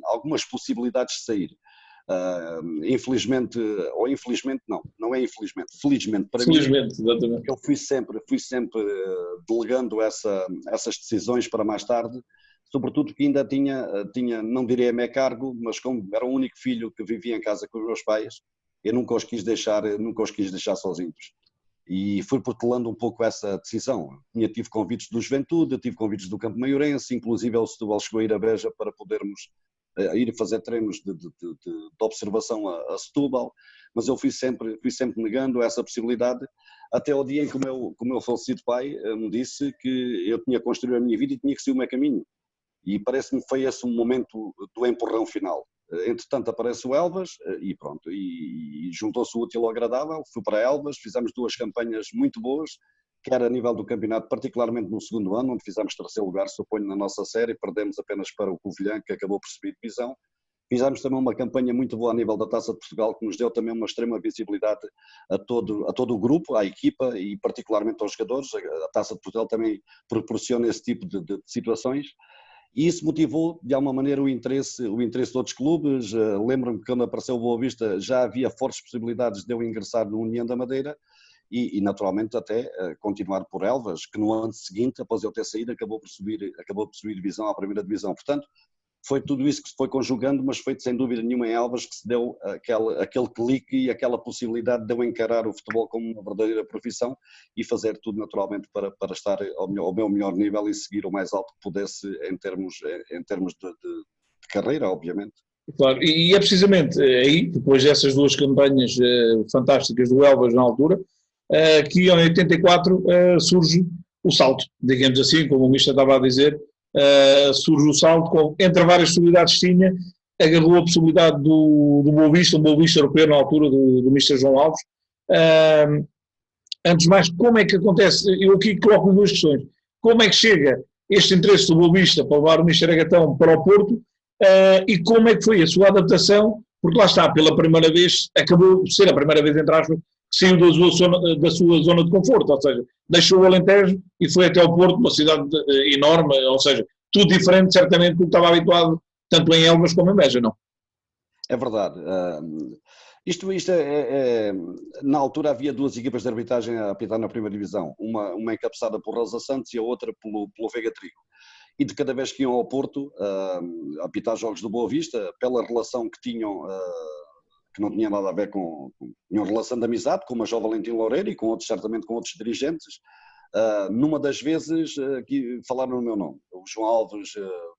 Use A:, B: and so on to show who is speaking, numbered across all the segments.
A: algumas possibilidades de sair. Infelizmente, ou infelizmente não é infelizmente, felizmente para mim,
B: exatamente.
A: eu fui sempre delegando essas decisões para mais tarde, sobretudo porque ainda tinha, não direi a meu cargo, mas como era o único filho que vivia em casa com os meus pais, eu nunca os quis deixar sozinhos. E fui protelando um pouco essa decisão. Tive convites do Juventude, tive convites do Campo Maiorense, inclusive o Setúbal chegou a ir a Beja para podermos ir fazer treinos de observação a Setúbal, mas eu fui sempre negando essa possibilidade, até ao dia em que o meu falecido pai me disse que eu tinha que construir a minha vida e tinha que seguir o meu caminho. E parece-me que foi esse o momento do empurrão final. Entretanto aparece o Elvas e pronto, e juntou-se o útil ao agradável, fui para Elvas, fizemos 2 campanhas muito boas, quer a nível do campeonato, particularmente no segundo ano, onde fizemos 3º lugar, suponho, na nossa série, perdemos apenas para o Covilhã, que acabou por subir divisão. Fizemos também uma campanha muito boa a nível da Taça de Portugal, que nos deu também uma extrema visibilidade a todo o grupo, à equipa e particularmente aos jogadores. A Taça de Portugal também proporciona esse tipo de situações. E isso motivou, de alguma maneira, o interesse de outros clubes. Lembro-me que quando apareceu o Boa Vista já havia fortes possibilidades de eu ingressar no União da Madeira e naturalmente até continuar por Elvas, que no ano seguinte, após eu ter saído, acabou por subir divisão à primeira divisão. Portanto, foi tudo isso que se foi conjugando, mas foi sem dúvida nenhuma em Elvas que se deu aquele clique e aquela possibilidade de eu encarar o futebol como uma verdadeira profissão e fazer tudo naturalmente para estar ao meu melhor nível e seguir o mais alto que pudesse em termos de carreira, obviamente.
B: Claro, e é precisamente aí, depois dessas 2 campanhas fantásticas do Elvas na altura, que em 84 surge o salto, digamos assim, como o Mister estava a dizer, surge o salto, entre várias possibilidades que tinha, agarrou a possibilidade do Boa Vista, um Boa Vista europeu na altura do Mister João Alves. Antes de mais, como é que acontece? Eu aqui coloco 2 questões. Como é que chega este interesse do Boa Vista para levar o Mister Agatão para o Porto e como é que foi a sua adaptação? Porque lá está, pela primeira vez, acabou de ser a primeira vez, entre aspas, que saiu da sua zona de conforto, ou seja, deixou o Alentejo e foi até ao Porto, uma cidade enorme, ou seja, tudo diferente certamente do que estava habituado, tanto em Elvas como em Beja, não?
A: É verdade. Isto na altura havia 2 equipas de arbitragem a apitar na primeira divisão, uma encabeçada por Rosa Santos e a outra pelo Veiga Trigo. E de cada vez que iam ao Porto a apitar jogos do Boa Vista, pela relação que tinham, que não tinha nada a ver tinham relação de amizade com o Major Valentim Loureiro e com outros, certamente com outros dirigentes, numa das vezes que falaram no meu nome. O João Alves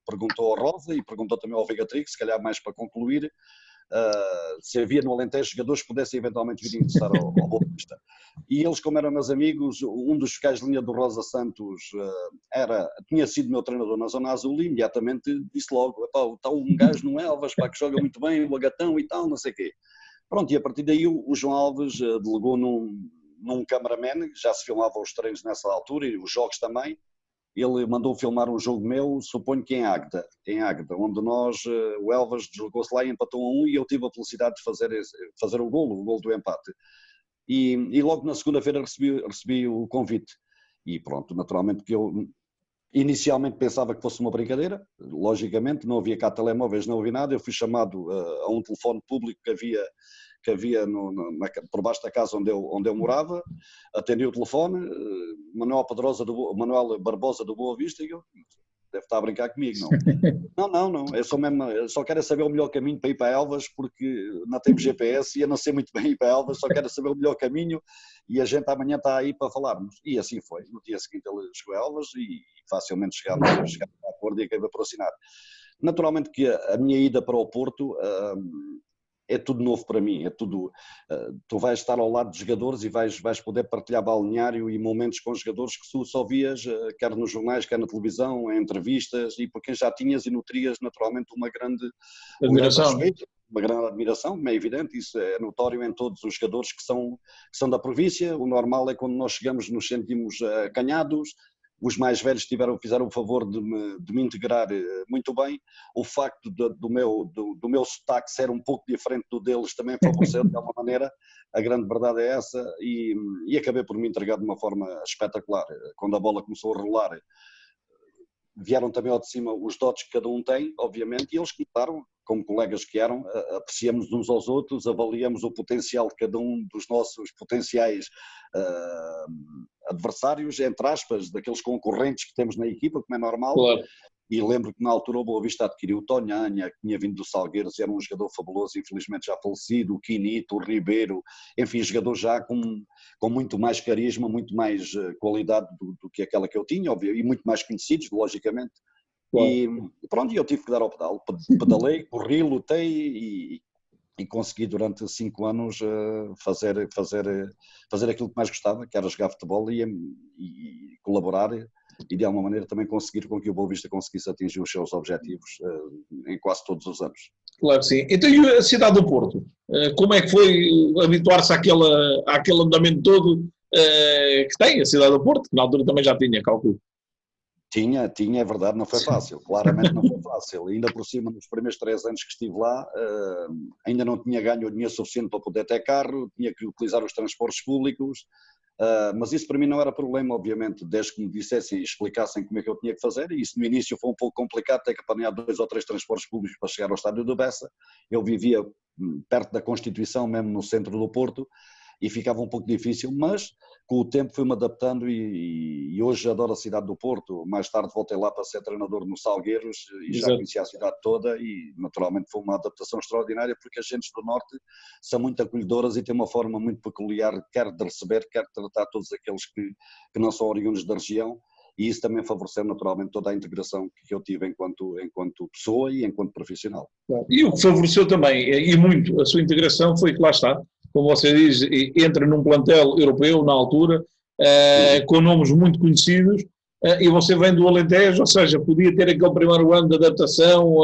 A: perguntou ao Rosa e perguntou também ao Veiga Trigo, se calhar mais para concluir, se havia no Alentejo jogadores que pudessem eventualmente vir ingressar ao Boa Vista. E eles, como eram meus amigos, um dos fiscais de linha do Rosa Santos tinha sido meu treinador na Zona Azul e imediatamente disse logo, está um gajo no Elvas, que joga muito bem, o Agatão e tal, não sei o quê. Pronto, e a partir daí o João Alves delegou num cameraman, já se filmava os treinos nessa altura e os jogos também. Ele mandou filmar um jogo meu, suponho que em Águeda, onde o Elvas deslocou-se lá e empatou a 1 e eu tive a felicidade de fazer o golo do empate. E logo na segunda-feira recebi o convite. E pronto, naturalmente que eu inicialmente pensava que fosse uma brincadeira, logicamente, não havia cá telemóveis, não havia nada, eu fui chamado a um telefone público que havia por baixo da casa onde eu morava, atendi o telefone, Manuel Barbosa do Boa Vista, e eu, deve estar a brincar comigo, não? Não, eu só quero saber o melhor caminho para ir para Elvas, porque não temos GPS e eu não sei muito bem ir para Elvas, só quero saber o melhor caminho e a gente amanhã está aí para falarmos. E assim foi, no dia seguinte ele chegou a Elvas e facilmente chegámos a acordo e acabei por assinar. Naturalmente que a minha ida para o Porto é tudo novo para mim, é tudo, tu vais estar ao lado de jogadores e vais poder partilhar balneário e momentos com jogadores que tu só vias, quer nos jornais, quer na televisão, em entrevistas, e por quem já tinhas e nutrias naturalmente uma grande respeito, uma grande admiração, como é evidente, isso é notório em todos os jogadores que são da província. O normal é quando nós chegamos nos sentimos acanhados. Os mais velhos fizeram o favor de me integrar muito bem. O facto do meu sotaque ser um pouco diferente do deles também favoreceu de alguma maneira. A grande verdade é essa e acabei por me entregar de uma forma espetacular. Quando a bola começou a rolar, vieram também ao de cima os dotes que cada um tem, obviamente, e eles começaram, como colegas que eram, apreciamos uns aos outros, avaliamos o potencial de cada um dos nossos potenciais adversários, entre aspas, daqueles concorrentes que temos na equipa, como é normal.
B: Claro.
A: E lembro que na altura o Boa Vista adquiriu o Tonhanha, que tinha vindo do Salgueiros, era um jogador fabuloso, infelizmente já falecido, o Quinito, o Ribeiro, enfim, jogador já com muito mais carisma, muito mais qualidade do que aquela que eu tinha, óbvio, e muito mais conhecidos, logicamente. Claro. E pronto, eu tive que dar ao pedal, pedalei, corri, lutei e consegui durante 5 anos fazer aquilo que mais gostava, que era jogar futebol e colaborar e de alguma maneira também conseguir com que o Boa Vista conseguisse atingir os seus objetivos em quase todos os anos.
B: Claro que sim. Então e a cidade do Porto? Como é que foi habituar-se àquele andamento todo que tem a cidade do Porto, que na altura também já tinha, calculo?
A: Tinha, é verdade, não foi fácil, claramente não foi fácil, ainda por cima nos primeiros 3 anos que estive lá, ainda não tinha ganho o dinheiro suficiente para poder ter carro, tinha que utilizar os transportes públicos, mas isso para mim não era problema, obviamente, desde que me dissessem e explicassem como é que eu tinha que fazer, e isso no início foi um pouco complicado, ter que apanhar 2 ou 3 transportes públicos para chegar ao estádio do Bessa. Eu vivia perto da Constituição, mesmo no centro do Porto, e ficava um pouco difícil, mas com o tempo fui-me adaptando e hoje adoro a cidade do Porto. Mais tarde voltei lá para ser treinador no Salgueiros e já conhecia a cidade toda e naturalmente foi uma adaptação extraordinária porque as gentes do Norte são muito acolhedoras e têm uma forma muito peculiar, quer de receber, quer de tratar todos aqueles que não são oriundos da região. E isso também favoreceu naturalmente toda a integração que eu tive enquanto pessoa e enquanto profissional.
B: E o que favoreceu também, e muito, a sua integração foi que lá está, como você diz, entra num plantel europeu na altura, com nomes muito conhecidos, e você vem do Alentejo, ou seja, podia ter aquele primeiro ano de adaptação,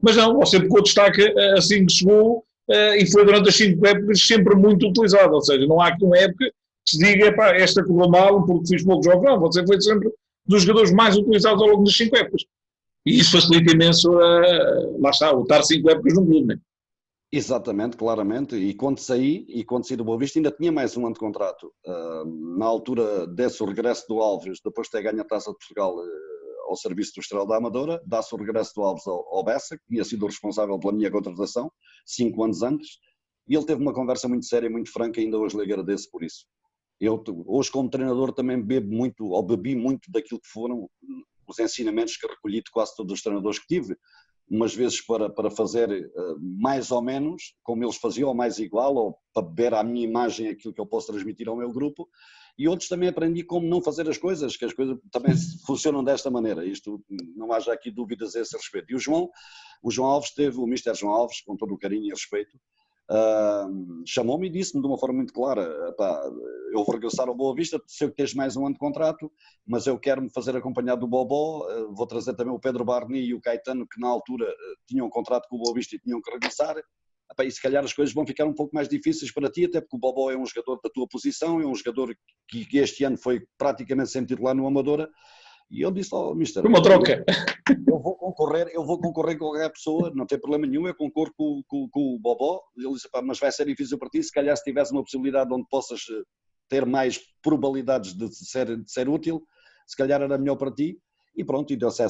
B: mas não, você pegou destaque assim que chegou, e foi durante as 5 épocas sempre muito utilizado, ou seja, não há aqui uma época que se diga, esta correu mal porque fiz poucos jogos, não, você foi sempre dos jogadores mais utilizados ao longo das 5 épocas. E isso facilita imenso, lá está, o estar 5 épocas no clube, não é?
A: Exatamente, claramente, e quando saí do Boa Vista ainda tinha mais um ano de contrato. Na altura desse o regresso do Alves, depois de ter ganho a Taça de Portugal ao serviço do Estrela da Amadora, dá-se o regresso do Alves ao Bessa, que tinha sido o responsável pela minha contratação, 5 anos antes, e ele teve uma conversa muito séria, muito franca, e ainda hoje lhe agradeço por isso. Eu hoje como treinador também bebi muito daquilo que foram os ensinamentos que recolhi de quase todos os treinadores que tive, umas vezes para fazer mais ou menos como eles faziam, ou mais igual, ou para beber à minha imagem aquilo que eu posso transmitir ao meu grupo, e outros também aprendi como não fazer as coisas, que as coisas também funcionam desta maneira, isto não haja aqui dúvidas a esse respeito. E o João Alves o Mister João Alves, com todo o carinho e respeito, chamou-me e disse-me de uma forma muito clara, eu vou regressar ao Boa Vista, sei que tens mais um ano de contrato, mas eu quero-me fazer acompanhado do Bobó, vou trazer também o Pedro Barni e o Caetano, que na altura tinham um contrato com o Boa Vista e tinham que regressar, e se calhar as coisas vão ficar um pouco mais difíceis para ti, até porque o Bobó é um jogador da tua posição, é um jogador que este ano foi praticamente sempre titular no Amadora. E eu disse ao Mister,
B: uma troca.
A: Eu vou concorrer com qualquer pessoa, não tem problema nenhum, eu concorro com o Bobó. Ele disse, mas vai ser difícil para ti, se calhar se tivesse uma possibilidade onde possas ter mais probabilidades de ser útil, se calhar era melhor para ti. E pronto, e desse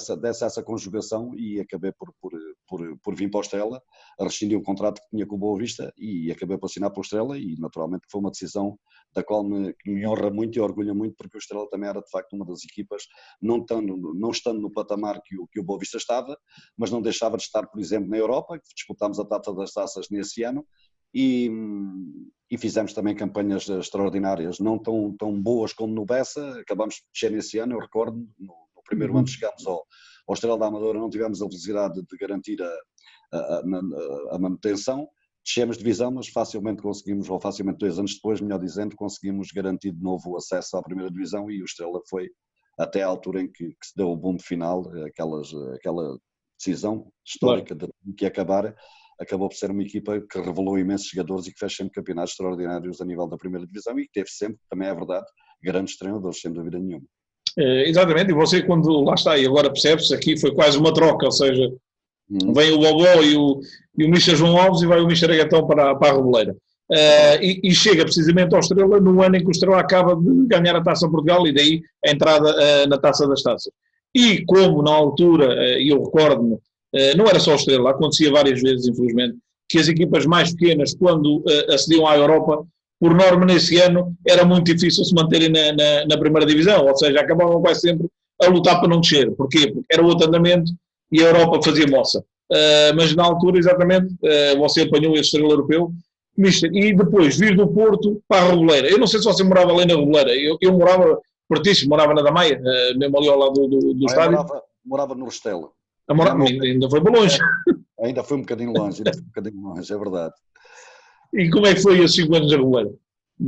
A: essa conjugação e acabei por vir para o Estrela, rescindi o contrato que tinha com o Boa Vista e acabei por assinar para o Estrela e naturalmente foi uma decisão da qual me honra muito e orgulha muito, porque o Estrela também era de facto uma das equipas, não estando no patamar que o Boa Vista estava, mas não deixava de estar, por exemplo, na Europa, que disputámos a Taça das Taças nesse ano, e fizemos também campanhas extraordinárias, não tão boas como no Bessa, acabámos de descer nesse ano, eu recordo, no primeiro ano chegámos ao Estrela da Amadora, não tivemos a felicidade de garantir a manutenção, descemos de divisão, mas facilmente conseguimos, ou facilmente 2 anos depois, melhor dizendo, conseguimos garantir de novo o acesso à primeira divisão e o Estrela foi até à altura em que se deu o boom final, aquela decisão histórica de que acabar, acabou por ser uma equipa que revelou imensos jogadores e que fez sempre campeonatos extraordinários a nível da primeira divisão e que teve sempre, também é verdade, grandes treinadores, sem dúvida nenhuma.
B: Exatamente, e você quando lá está, e agora percebe-se, aqui foi quase uma troca, ou seja, vem o Bobó e o Mister João Alves e vai o Mister Agatão para a Reboleira. E chega precisamente ao Estrela no ano em que o Estrela acaba de ganhar a Taça de Portugal e daí a entrada na Taça das Taças. E como na altura, e eu recordo-me, não era só o Estrela, acontecia várias vezes, infelizmente, que as equipas mais pequenas, quando acediam à Europa, por norma nesse ano, era muito difícil se manterem na primeira divisão, ou seja, acabavam quase sempre a lutar para não descer. Porquê? Porque era outro andamento e a Europa fazia moça. Mas na altura, exatamente, você apanhou esse Estrela Europeu, mister, e depois vir do Porto para a Reboleira. Eu não sei se você morava ali na Reboleira, eu morava pertíssimo, morava na Damaia, mesmo ali ao lado do estádio.
A: Morava no Restelo.
B: Ainda foi para longe.
A: Ainda foi um bocadinho longe, é verdade.
B: E como é que foi esses 5 anos a Reboleira?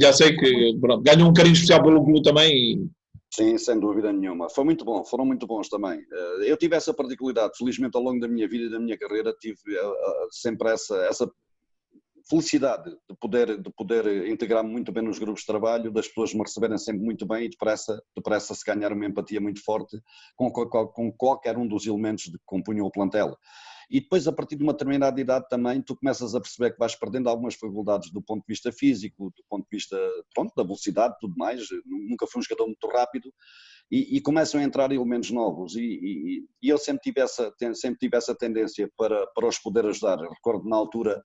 B: Já sei que pronto, ganhou um carinho especial pelo clube também. E...
A: Sim, sem dúvida nenhuma. Foi muito bom, foram muito bons também. Eu tive essa particularidade, felizmente ao longo da minha vida e da minha carreira, tive sempre essa felicidade de poder integrar-me muito bem nos grupos de trabalho, das pessoas me receberem sempre muito bem e depressa se ganhar uma empatia muito forte com qualquer um dos elementos que compunham o plantel. E depois, a partir de uma determinada idade também, tu começas a perceber que vais perdendo algumas faculdades do ponto de vista físico, do ponto de vista, pronto, da velocidade e tudo mais. Nunca fui um jogador muito rápido e começam a entrar elementos novos. E eu sempre tive essa tendência para os poder ajudar. Eu recordo na altura,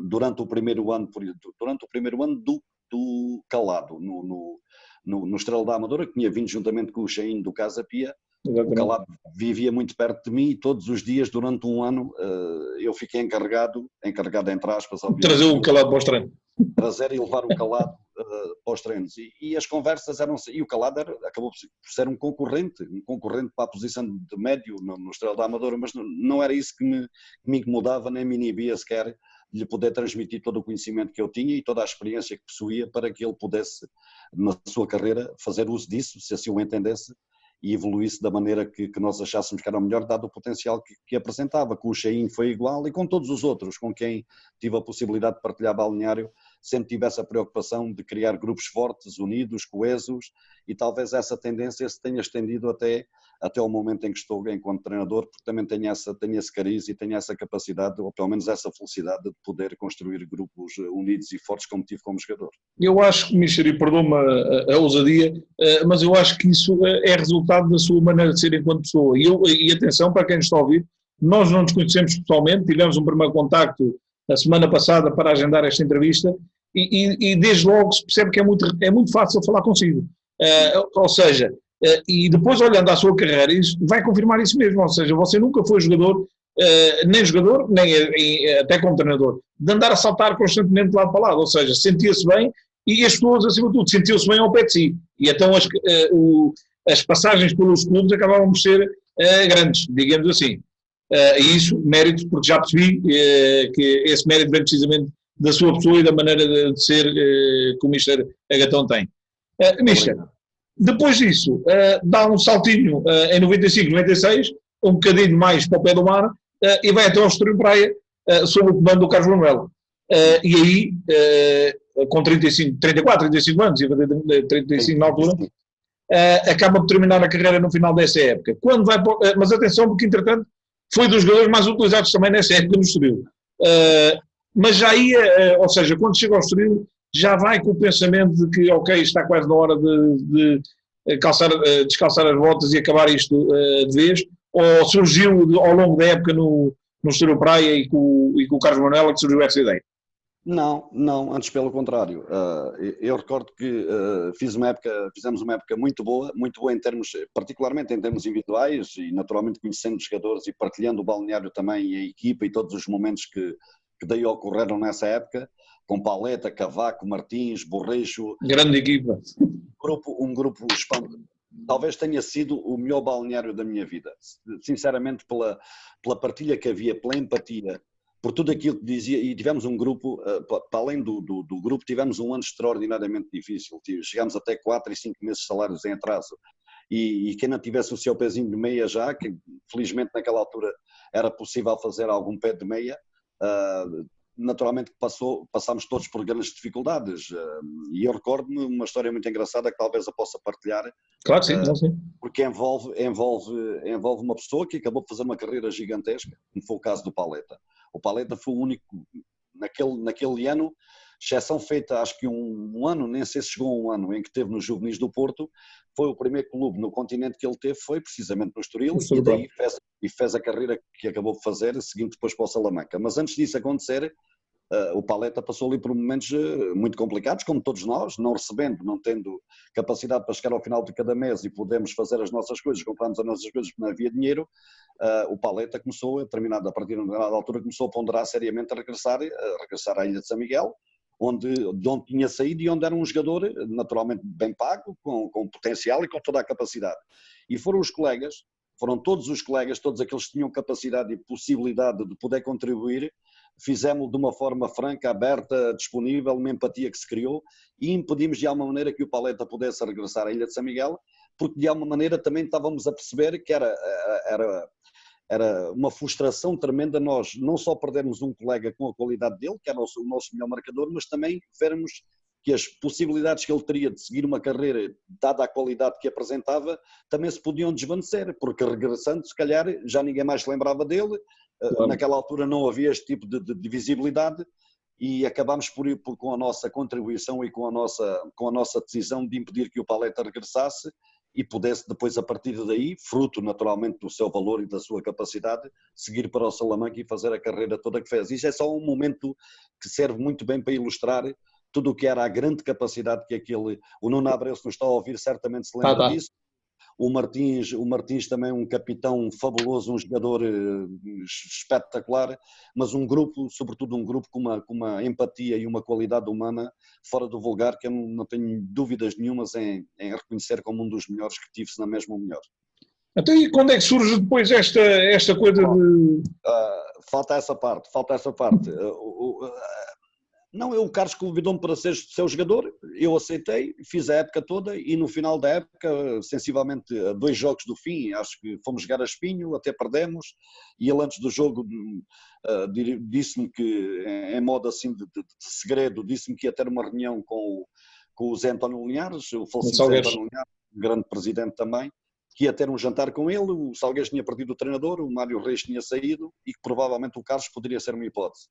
A: durante o primeiro ano do Calado, no Estrela da Amadora, que tinha vindo juntamente com o Chain do Casa Pia. O Calado vivia muito perto de mim e todos os dias, durante um ano, eu fiquei encarregado entre aspas,
B: trazer o Calado para os treinos.
A: Trazer e levar o Calado para os treinos. E as conversas eram... E o Calado acabou por ser um concorrente para a posição de médio no Estrela da Amadora, mas não era isso que me incomodava, nem me inibia sequer de lhe poder transmitir todo o conhecimento que eu tinha e toda a experiência que possuía para que ele pudesse, na sua carreira, fazer uso disso, se assim o entendesse, e evoluísse da maneira que nós achássemos que era o melhor, dado o potencial que apresentava. Com o Chain foi igual e com todos os outros, com quem tive a possibilidade de partilhar balneário, sempre tive essa preocupação de criar grupos fortes, unidos, coesos, e talvez essa tendência se tenha estendido até o momento em que estou enquanto treinador, porque também tenho esse cariz e tenho essa capacidade, ou pelo menos essa felicidade de poder construir grupos unidos e fortes como tive como jogador.
B: Eu acho que, Michel, e perdoa-me a ousadia, mas eu acho que isso é resultado da sua maneira de ser enquanto pessoa. E atenção, para quem nos está a ouvir, nós não nos conhecemos pessoalmente, tivemos um primeiro contacto a semana passada para agendar esta entrevista e desde logo se percebe que é muito fácil falar consigo. Ou seja, e depois olhando à sua carreira, isso vai confirmar isso mesmo, ou seja, você nunca foi jogador, nem até como treinador, de andar a saltar constantemente de lado para lado, ou seja, sentia-se bem e as pessoas, acima de tudo, sentiam-se bem ao pé de si. E então as passagens pelos clubes acabavam por ser grandes, digamos assim. E isso, mérito, porque já percebi que esse mérito vem precisamente da sua pessoa e da maneira de ser que o Mister Agatão tem. Mister, depois disso, dá um saltinho em 95, 96, um bocadinho mais para o pé do mar, e vai até ao Estoril Praia, sob o comando do Carlos Manuel. E aí, com 34, 35 anos, 35 na altura, acaba por terminar a carreira no final dessa época. Quando vai para, mas atenção, porque entretanto foi dos jogadores mais utilizados também nessa época no Estoril. Mas já ia, ou seja, quando chega ao Estoril, já vai com o pensamento de que, ok, está quase na hora de descalçar as botas e acabar isto de vez, ou surgiu ao longo da época no Estoril Praia e com o Carlos Manuel que surgiu essa ideia?
A: Não, antes pelo contrário. Eu recordo que fizemos uma época muito boa em termos, particularmente em termos individuais e naturalmente conhecendo os jogadores e partilhando o balneário também e a equipa e todos os momentos que daí ocorreram nessa época, com Paleta, Cavaco, Martins, Borrejo.
B: Grande equipa.
A: Um grupo espantoso. Talvez tenha sido o melhor balneário da minha vida, sinceramente pela partilha que havia, pela empatia, por tudo aquilo que dizia, e tivemos um grupo, para além do grupo, tivemos um ano extraordinariamente difícil, chegámos até 4 e 5 meses de salários em atraso, e quem não tivesse o seu pezinho de meia já, que felizmente naquela altura era possível fazer algum pé de meia, naturalmente passámos todos por grandes dificuldades, e eu recordo-me uma história muito engraçada que talvez eu possa partilhar.
B: Claro que sim, sim.
A: Porque envolve uma pessoa que acabou de fazer uma carreira gigantesca, como foi o caso do Paleta. O Paleta foi o único, naquele ano, exceção feita acho que um ano, nem sei se chegou a um ano, em que teve nos juvenis do Porto, foi o primeiro clube no continente que ele teve, foi precisamente no Estoril, e daí fez a carreira que acabou de fazer, seguindo depois para o Salamanca. Mas antes disso acontecer, o Paletta passou ali por momentos muito complicados, como todos nós, não recebendo, não tendo capacidade para chegar ao final de cada mês e podemos fazer as nossas coisas, comprarmos as nossas coisas porque não havia dinheiro. O Paletta começou, a partir de determinada altura, começou a ponderar seriamente a regressar à Ilha de São Miguel, de onde tinha saído e onde era um jogador naturalmente bem pago, com potencial e com toda a capacidade. E foram todos os colegas, todos aqueles que tinham capacidade e possibilidade de poder contribuir, fizemos de uma forma franca, aberta, disponível, uma empatia que se criou e impedimos de alguma maneira que o Paletta pudesse regressar à Ilha de São Miguel, porque de alguma maneira também estávamos a perceber que era uma frustração tremenda nós não só perdermos um colega com a qualidade dele, que era o nosso melhor marcador, mas também vermos que as possibilidades que ele teria de seguir uma carreira, dada a qualidade que apresentava, também se podiam desvanecer, porque regressando, se calhar, já ninguém mais se lembrava dele, claro. Naquela altura não havia este tipo de visibilidade e acabámos com a nossa contribuição e com a nossa decisão de impedir que o Paletta regressasse e pudesse depois, a partir daí, fruto naturalmente do seu valor e da sua capacidade, seguir para o Salamanca e fazer a carreira toda que fez. Isto é só um momento que serve muito bem para ilustrar tudo o que era a grande capacidade que o Nuno Abreu, se nos está a ouvir, certamente se lembra disso. O Martins também um capitão fabuloso, um jogador espetacular, mas um grupo, sobretudo um grupo com uma empatia e uma qualidade humana fora do vulgar, que eu não tenho dúvidas nenhumas em reconhecer como um dos melhores que tive, se não mesmo o melhor.
B: Então, e quando é que surge depois esta coisa de...
A: Falta essa parte. Não, o Carlos convidou-me para ser seu jogador, eu aceitei, fiz a época toda e no final da época, sensivelmente a 2 jogos do fim, acho que fomos jogar a Espinho, até perdemos, e ele antes do jogo disse-me que, em modo assim de segredo, disse-me que ia ter uma reunião com o Zé António Linhares, o falecido Zé António Linhares, um grande presidente também, que ia ter um jantar com ele, o Salgueiros tinha perdido o treinador, o Mário Reis tinha saído e que provavelmente o Carlos poderia ser uma hipótese.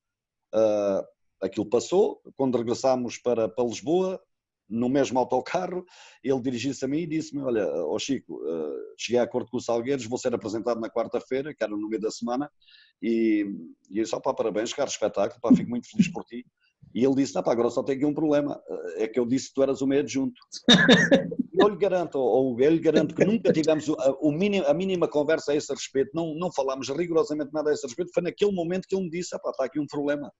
A: Aquilo passou, quando regressámos para Lisboa, no mesmo autocarro, ele dirigiu-se a mim e disse-me, olha, Chico, cheguei a acordo com os Salgueiros, vou ser apresentado na quarta-feira, que era no meio da semana, e eu disse, parabéns, Carlos, espetáculo, fico muito feliz por ti. E ele disse, agora só tenho aqui um problema, é que eu disse que tu eras o meio adjunto. Eu lhe garanto que nunca tivemos a mínima conversa a esse respeito, não falámos rigorosamente nada a esse respeito, foi naquele momento que ele me disse, está aqui um problema.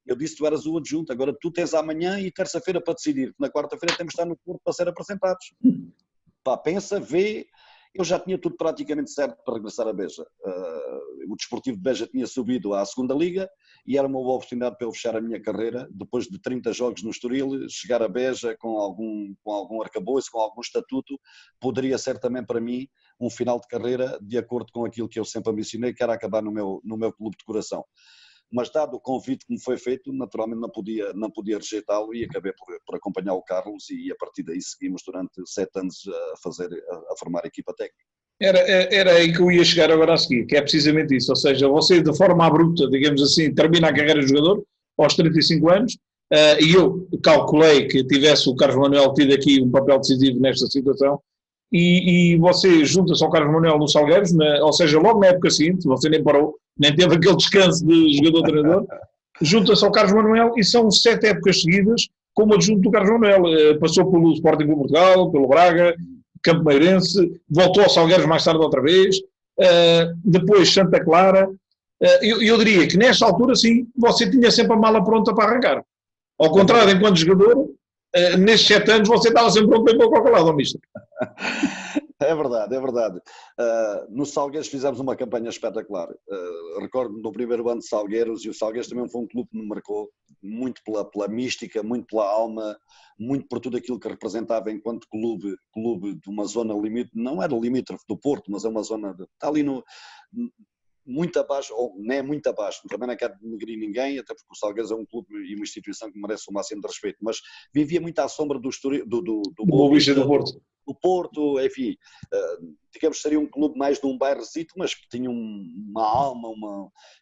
A: Eu disse que tu eras o adjunto, agora tu tens amanhã e terça-feira para decidir, na quarta-feira temos de estar no Porto para ser apresentados. Pensa, vê, eu já tinha tudo praticamente certo para regressar a Beja. O Desportivo de Beja tinha subido à segunda Liga e era uma boa oportunidade para eu fechar a minha carreira, depois de 30 jogos no Estoril, chegar a Beja com algum arcabouço, com algum estatuto, poderia ser também para mim um final de carreira de acordo com aquilo que eu sempre ambicionei, que era acabar no meu clube de coração. Mas dado o convite que me foi feito, naturalmente não podia rejeitá-lo e acabei por acompanhar o Carlos e a partir daí seguimos durante 7 anos a formar a equipa técnica.
B: Era aí que eu ia chegar agora a seguir, que é precisamente isso, ou seja, você de forma abrupta, digamos assim, termina a carreira de jogador aos 35 anos e eu calculei que tivesse o Carlos Manuel tido aqui um papel decisivo nesta situação e você junta-se ao Carlos Manuel no Salgueiros, ou seja, logo na época seguinte, você nem parou, nem teve aquele descanso de jogador-treinador, junta-se ao Carlos Manuel e são 7 épocas seguidas como adjunto do Carlos Manuel. Passou pelo Sporting de Portugal, pelo Braga, Campo Meirense, voltou ao Salgueiros mais tarde outra vez, depois Santa Clara. Eu diria que nesta altura, sim, você tinha sempre a mala pronta para arrancar. Ao contrário, enquanto jogador, nestes 7 anos você estava sempre pronto para ir para qualquer lado, mister.
A: É verdade. No Salgueiros fizemos uma campanha espetacular. Recordo-me do primeiro ano de Salgueiros, e o Salgueiros também foi um clube que me marcou muito pela mística, muito pela alma, muito por tudo aquilo que representava enquanto clube de uma zona limite, não era limítrofe do Porto, mas é uma zona, está ali muito abaixo, ou nem é muito abaixo, também não quero denegrir ninguém, até porque o Salgueiros é um clube e uma instituição que merece o máximo de respeito, mas vivia muito à sombra do Boa Vista do Porto. o Porto, enfim, digamos que seria um clube mais de um bairrozito, mas que tinha uma alma,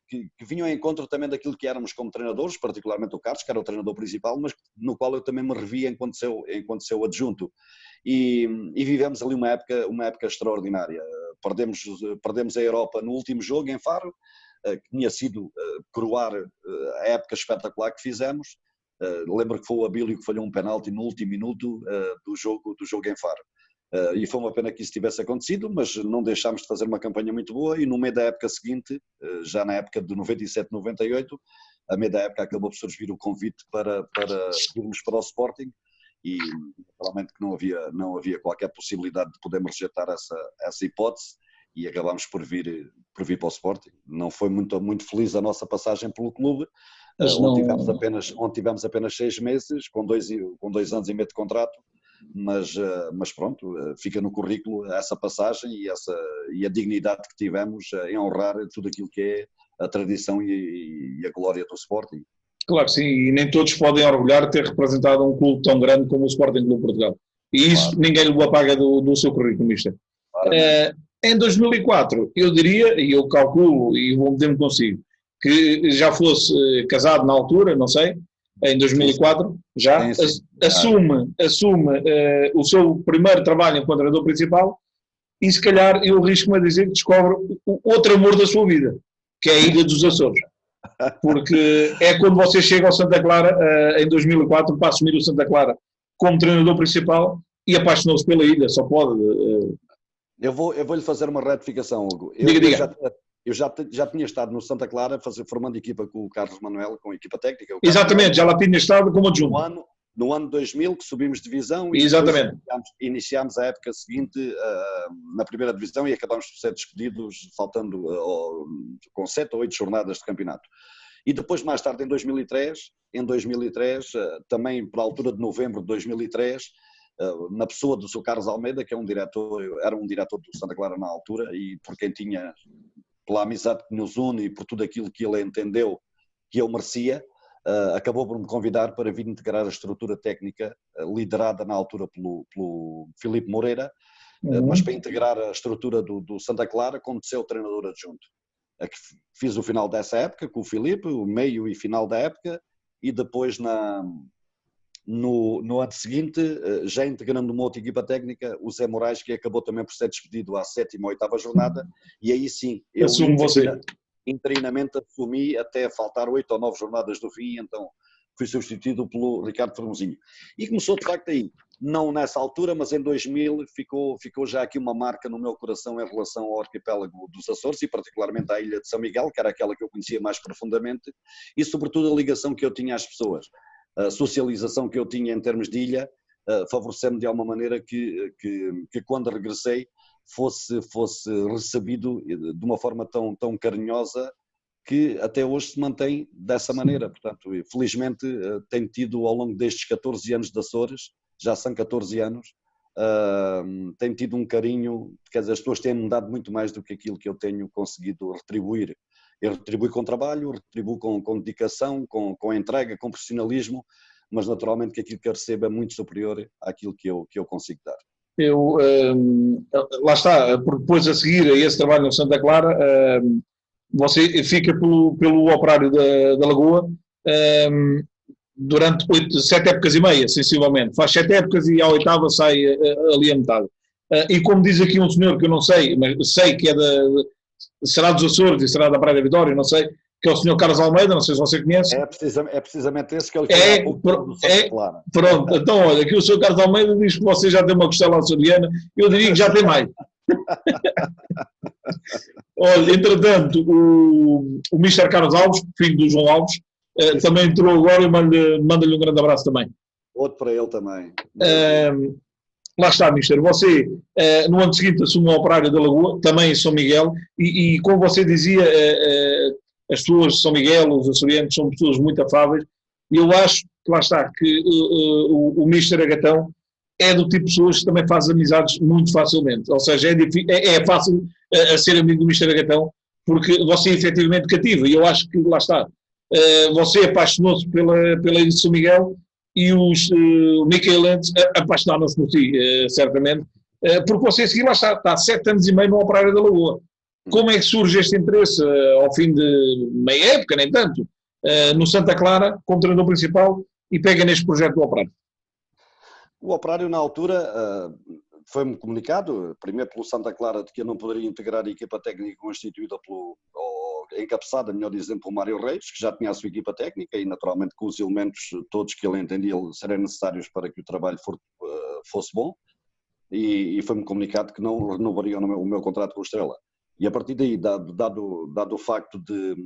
A: que vinham em encontro também daquilo que éramos como treinadores, particularmente o Carlos, que era o treinador principal, mas no qual eu também me revi enquanto seu adjunto. E vivemos ali uma época extraordinária. Perdemos a Europa no último jogo em Faro, que tinha sido coroar a época espetacular que fizemos. Lembro que foi o Abílio que falhou um penalti no último minuto do jogo em Faro. E foi uma pena que isso tivesse acontecido, mas não deixámos de fazer uma campanha muito boa e no meio da época seguinte, já na época de 97-98, a meio da época acabou por surgir o convite para irmos para o Sporting e naturalmente que não havia qualquer possibilidade de podermos rejeitar essa hipótese e acabámos por vir para o Sporting. Não foi muito feliz a nossa passagem pelo clube, onde tivemos apenas 6 meses, com 2 anos e meio de contrato, mas pronto, fica no currículo essa passagem e a dignidade que tivemos em honrar tudo aquilo que é a tradição e a glória do Sporting.
B: Claro que sim, e nem todos podem orgulhar de ter representado um clube tão grande como o Sporting Clube Portugal. E isso ninguém lhe apaga do seu currículo, mister. Em 2004, eu diria, e eu calculo, e vou meter-me consigo, que já fosse casado na altura, não sei, em 2004, já, sim. Assume o seu primeiro trabalho enquanto treinador principal e se calhar eu arrisco-me a dizer que descobre o outro amor da sua vida, que é a Ilha dos Açores. Porque é quando você chega ao Santa Clara, em 2004, para assumir o Santa Clara como treinador principal e apaixonou-se pela ilha, só pode...
A: Eu vou-lhe fazer uma retificação, Hugo.
B: Diga.
A: Eu já tinha estado no Santa Clara formando equipa com o Carlos Manuel, com a equipa técnica.
B: Exatamente, já lá tinha estado como adjunto.
A: No ano 2000 que subimos de divisão
B: e
A: iniciámos a época seguinte na primeira divisão e acabámos por ser despedidos faltando com 7 ou 8 jornadas de campeonato. E depois mais tarde em 2003, também para a altura de novembro de 2003, na pessoa do Sr. Carlos Almeida, que era um diretor do Santa Clara na altura e por quem tinha, pela amizade que nos une e por tudo aquilo que ele entendeu que eu merecia, acabou por me convidar para vir integrar a estrutura técnica liderada na altura pelo Filipe Moreira, mas para integrar a estrutura do Santa Clara como seu treinador adjunto. Fiz o final dessa época com o Filipe, o meio e final da época, e depois no ano seguinte, já integrando uma outra equipa técnica, o Zé Moraes, que acabou também por ser despedido à 7ª ou 8ª jornada, e aí sim, eu interinamente assumi até faltar 8 ou 9 jornadas do fim, então fui substituído pelo Ricardo Formosinho. E começou de facto aí, não nessa altura, mas em 2000 ficou já aqui uma marca no meu coração em relação ao arquipélago dos Açores e particularmente à ilha de São Miguel, que era aquela que eu conhecia mais profundamente, e sobretudo a ligação que eu tinha às pessoas. A socialização que eu tinha em termos de ilha favoreceu-me de alguma maneira que quando regressei fosse recebido de uma forma tão carinhosa que até hoje se mantém dessa maneira. Portanto, felizmente tenho tido ao longo destes 14 anos de Açores, já são 14 anos, tenho tido um carinho, quer dizer, as pessoas têm-me dado muito mais do que aquilo que eu tenho conseguido retribuir. Eu retribuo com trabalho, retribuo com dedicação, com entrega, com profissionalismo, mas naturalmente que aquilo que eu recebo é muito superior àquilo que eu consigo dar.
B: Lá está, depois a seguir a esse trabalho no Santa Clara, você fica pelo Operário da Lagoa durante 7 épocas e meia, sensivelmente. Faz 7 épocas e à 8ª sai ali a metade. E como diz aqui um senhor que eu não sei, mas sei que é será dos Açores e será da Praia da Vitória, não sei, que é o Sr. Carlos Almeida, não sei se você conhece.
A: É precisamente esse que ele quer do Santa Clara.
B: Pronto, então olha, aqui o Sr. Carlos Almeida diz que você já tem uma costela açoriana, eu diria que já tem mais. Olha, entretanto, o Mr. Carlos Alves, filho do João Alves, também entrou agora e manda-lhe um grande abraço também.
A: Outro para ele também.
B: Lá está, mister, você no ano seguinte assume o Operário da Lagoa, também em São Miguel, e como você dizia, as pessoas de São Miguel, os açorianos, são pessoas muito afáveis, e eu acho que lá está, que o mister Agatão é do tipo de pessoas que também faz amizades muito facilmente, ou seja, é fácil a ser amigo do mister Agatão, porque você é efetivamente cativa, e eu acho que lá está, você apaixonou-se pela ilha de São Miguel, e o Michelenses apaixonaram-se por ti, certamente, porque você seguir lá está há 7 anos e meio no Operário da Lagoa. Como é que surge este interesse, ao fim de meia época, nem tanto, no Santa Clara, como treinador principal, e pega neste projeto do Operário?
A: O Operário, na altura, foi-me comunicado, primeiro pelo Santa Clara, de que eu não poderia integrar a equipa técnica constituída ou encabeçada, melhor dizendo, pelo Mário Reis, que já tinha a sua equipa técnica e, naturalmente, com os elementos todos que ele entendia serem necessários para que o trabalho fosse bom. E foi-me comunicado que não renovaria o meu contrato com o Estrela. E a partir daí, dado o facto de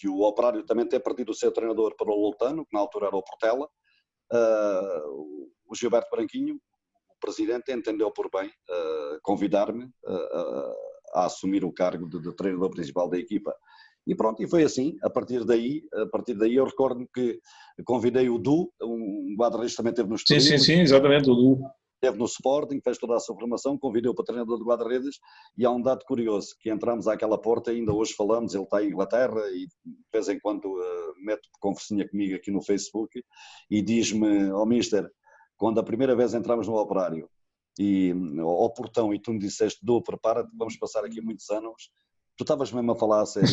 A: o Operário também ter perdido o seu treinador para o Loutano, que na altura era o Portela, o Gilberto Branquinho, o presidente, entendeu por bem convidar-me a assumir o cargo de treinador principal da equipa. E pronto, e foi assim. A partir daí eu recordo que convidei o Du, um guarda-redes também teve no Estoril.
B: Sim, exatamente, o Du.
A: Esteve no Sporting, fez toda a sua formação, convidou para treinador de guarda-redes, e há um dado curioso, que entramos àquela porta, ainda hoje falamos, ele está em Inglaterra e de vez em quando mete conversinha comigo aqui no Facebook e diz-me, mister, quando a primeira vez entramos no Operário e ao portão e tu me disseste, prepara-te, vamos passar aqui muitos anos, tu estavas mesmo a falar a sério.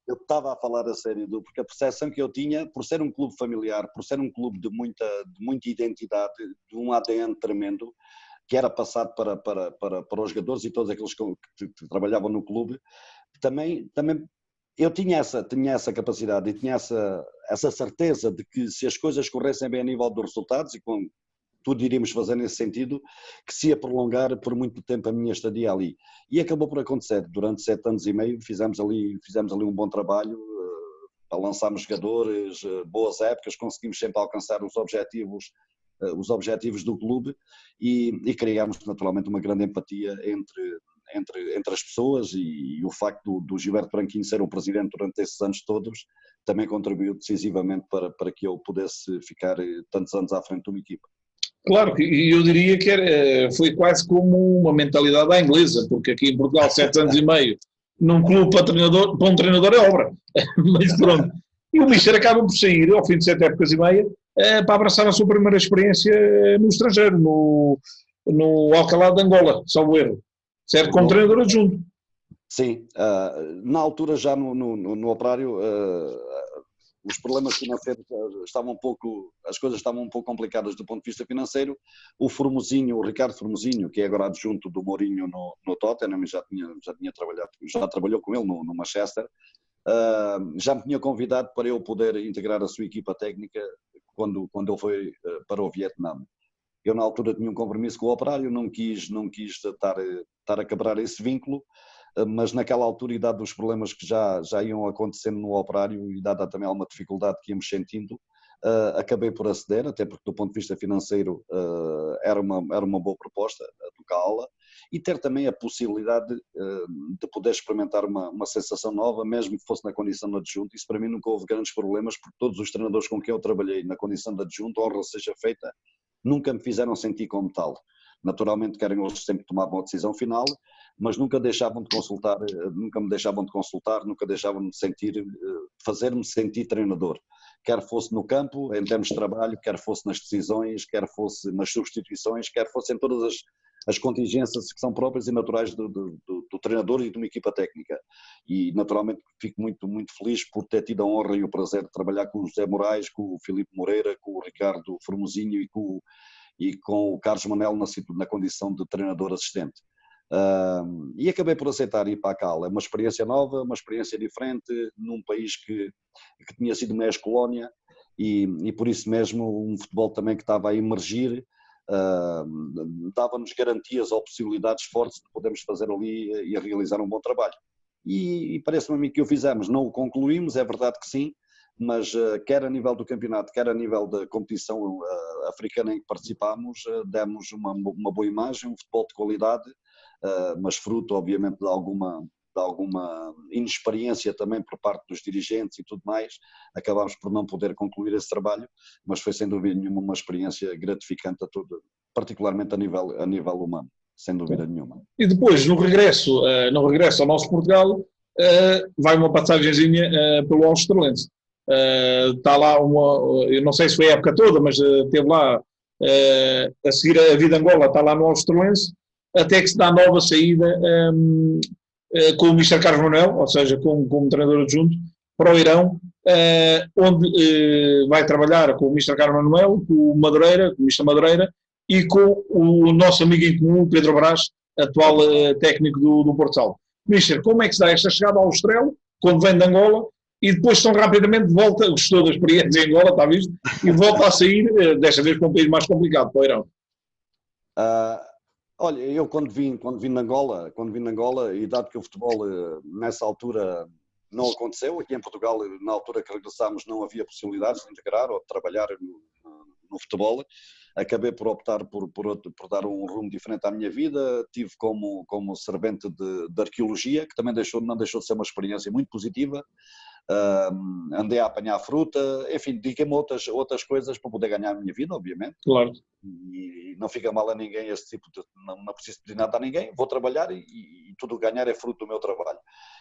A: Eu estava a falar a sério, porque a percepção que eu tinha, por ser um clube familiar, por ser um clube de muita identidade, de um ADN tremendo, que era passado para os jogadores e todos aqueles que trabalhavam no clube, também eu tinha essa capacidade e tinha essa certeza de que se as coisas corressem bem a nível dos resultados, e com tudo iríamos fazer nesse sentido, que se ia prolongar por muito tempo a minha estadia ali. E acabou por acontecer. Durante 7 anos e meio fizemos ali um bom trabalho, lançámos jogadores, boas épocas, conseguimos sempre alcançar os objetivos do clube e criámos naturalmente uma grande empatia entre as pessoas, e o facto do Gilberto Branquinho ser o presidente durante esses anos todos também contribuiu decisivamente para que eu pudesse ficar tantos anos à frente de uma equipa.
B: Claro, e eu diria que foi quase como uma mentalidade à inglesa, porque aqui em Portugal 7 anos e meio num clube para um treinador é obra, mas pronto. E o Mister acaba por sair ao fim de 7 épocas e meia para abraçar a sua primeira experiência no estrangeiro, no Alcalá de Angola, salvo erro, certo? Como treinador adjunto.
A: Sim, na altura já no Operário os problemas financeiros as coisas estavam um pouco complicadas do ponto de vista financeiro. O Ricardo Formosinho, que é agora adjunto do Mourinho no Tottenham, já trabalhou com ele no Manchester, já me tinha convidado para eu poder integrar a sua equipa técnica quando ele foi para o Vietnã. Eu na altura tinha um compromisso com o Operário, não quis estar a quebrar esse vínculo, mas naquela altura, e dado os problemas que já iam acontecendo no Operário e dada também alguma dificuldade que íamos sentindo, acabei por aceder, até porque do ponto de vista financeiro era uma boa proposta do Caola, e ter também a possibilidade de poder experimentar uma sensação nova, mesmo que fosse na condição de adjunto. Isso para mim nunca houve grandes problemas, porque todos os treinadores com quem eu trabalhei na condição de adjunto, honra seja feita, nunca me fizeram sentir como tal. Naturalmente querem eles sempre tomar uma decisão final, mas nunca me deixavam de consultar, nunca deixavam de fazer-me sentir treinador. Quer fosse no campo, em termos de trabalho, quer fosse nas decisões, quer fosse nas substituições, quer fosse em todas as contingências que são próprias e naturais do treinador e de uma equipa técnica. E naturalmente fico muito, muito feliz por ter tido a honra e o prazer de trabalhar com o José Moraes, com o Filipe Moreira, com o Ricardo Formosinho e com o Carlos Manel na condição de treinador assistente. E acabei por aceitar ir para a Cal. É uma experiência nova, uma experiência diferente, num país que tinha sido uma ex-colónia e por isso mesmo um futebol também que estava a emergir, dava-nos garantias ou possibilidades fortes de podermos fazer ali e realizar um bom trabalho. E parece-me a mim que o fizemos. Não o concluímos, é verdade que sim, mas quer a nível do campeonato, quer a nível da competição africana em que participámos, demos uma boa imagem, um futebol de qualidade, mas fruto obviamente de alguma inexperiência também por parte dos dirigentes e tudo mais, acabámos por não poder concluir esse trabalho, mas foi sem dúvida nenhuma uma experiência gratificante particularmente a nível humano, sem dúvida nenhuma.
B: E depois, no regresso ao nosso Portugal, vai uma passagenzinha pelo Australense. Está lá eu não sei se foi a época toda, mas esteve lá a seguir a vida Angola, está lá no Australense, até que se dá nova saída com o Mr. Carlos Manuel, ou seja, como treinador adjunto, para o Irão, onde vai trabalhar com o Mr. Carlos Manuel, com o Madureira, com o Mr. Madureira, e com o nosso amigo em comum, Pedro Brás, atual técnico do Porto Salvo. Mister, como é que se dá esta chegada ao Estrela, quando vem de Angola, e depois tão rapidamente volta, gostou da experiência em Angola, está visto, e volta a sair, desta vez para um país mais complicado, para o Irão?
A: Olha, eu quando vim de Angola, e dado que o futebol nessa altura não aconteceu, aqui em Portugal, na altura que regressámos, não havia possibilidades de integrar ou de trabalhar no futebol, acabei por optar por dar um rumo diferente à minha vida. Tive como servente de arqueologia, que também não deixou de ser uma experiência muito positiva. Andei a apanhar fruta, enfim, dediquei-me a outras coisas para poder ganhar a minha vida, obviamente.
B: Claro.
A: E não fica mal a ninguém esse tipo de... Não preciso pedir nada a ninguém, vou trabalhar e tudo ganhar é fruto do meu trabalho.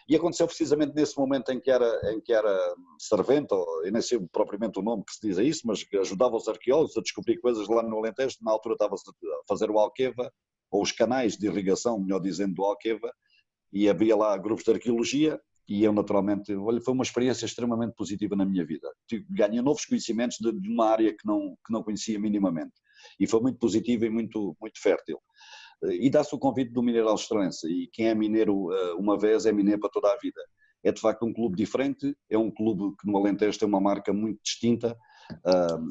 A: E aconteceu precisamente nesse momento em que era servente, ou eu nem sei propriamente o nome que se diz a isso, mas que ajudava os arqueólogos a descobrir coisas lá no Alentejo. Na altura estava a fazer o Alqueva, ou os canais de irrigação, melhor dizendo, do Alqueva, e havia lá grupos de arqueologia. E eu, naturalmente, olha, foi uma experiência extremamente positiva na minha vida. Ganhei novos conhecimentos de uma área que não conhecia minimamente. E foi muito positiva e muito, muito fértil. E dá-se o convite do Mineiro Australense. E quem é mineiro uma vez é mineiro para toda a vida. É de facto um clube diferente, é um clube que no Alentejo tem uma marca muito distinta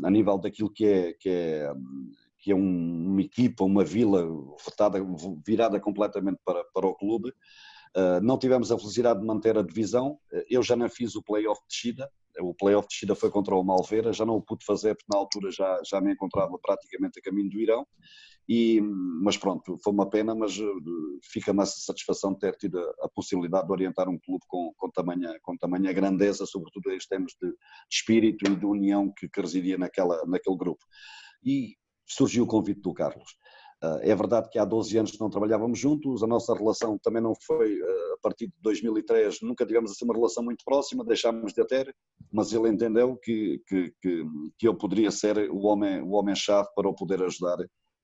A: a nível daquilo que é uma equipa, uma vila virada completamente para o clube. Não tivemos a felicidade de manter a divisão. Eu já não fiz o play-off de descida. O play-off de descida foi contra o Malveira, já não o pude fazer porque na altura já me encontrava praticamente a caminho do Irão. Mas pronto, foi uma pena, mas fica-me essa satisfação de ter tido a possibilidade de orientar um clube com tamanha grandeza, sobretudo em termos de espírito e de união que residia naquele grupo. E surgiu o convite do Carlos. É verdade que há 12 anos que não trabalhávamos juntos, a nossa relação também não foi, a partir de 2003, nunca tivemos assim uma relação muito próxima, deixámos de a ter, mas ele entendeu que eu poderia ser o homem-chave para o poder ajudar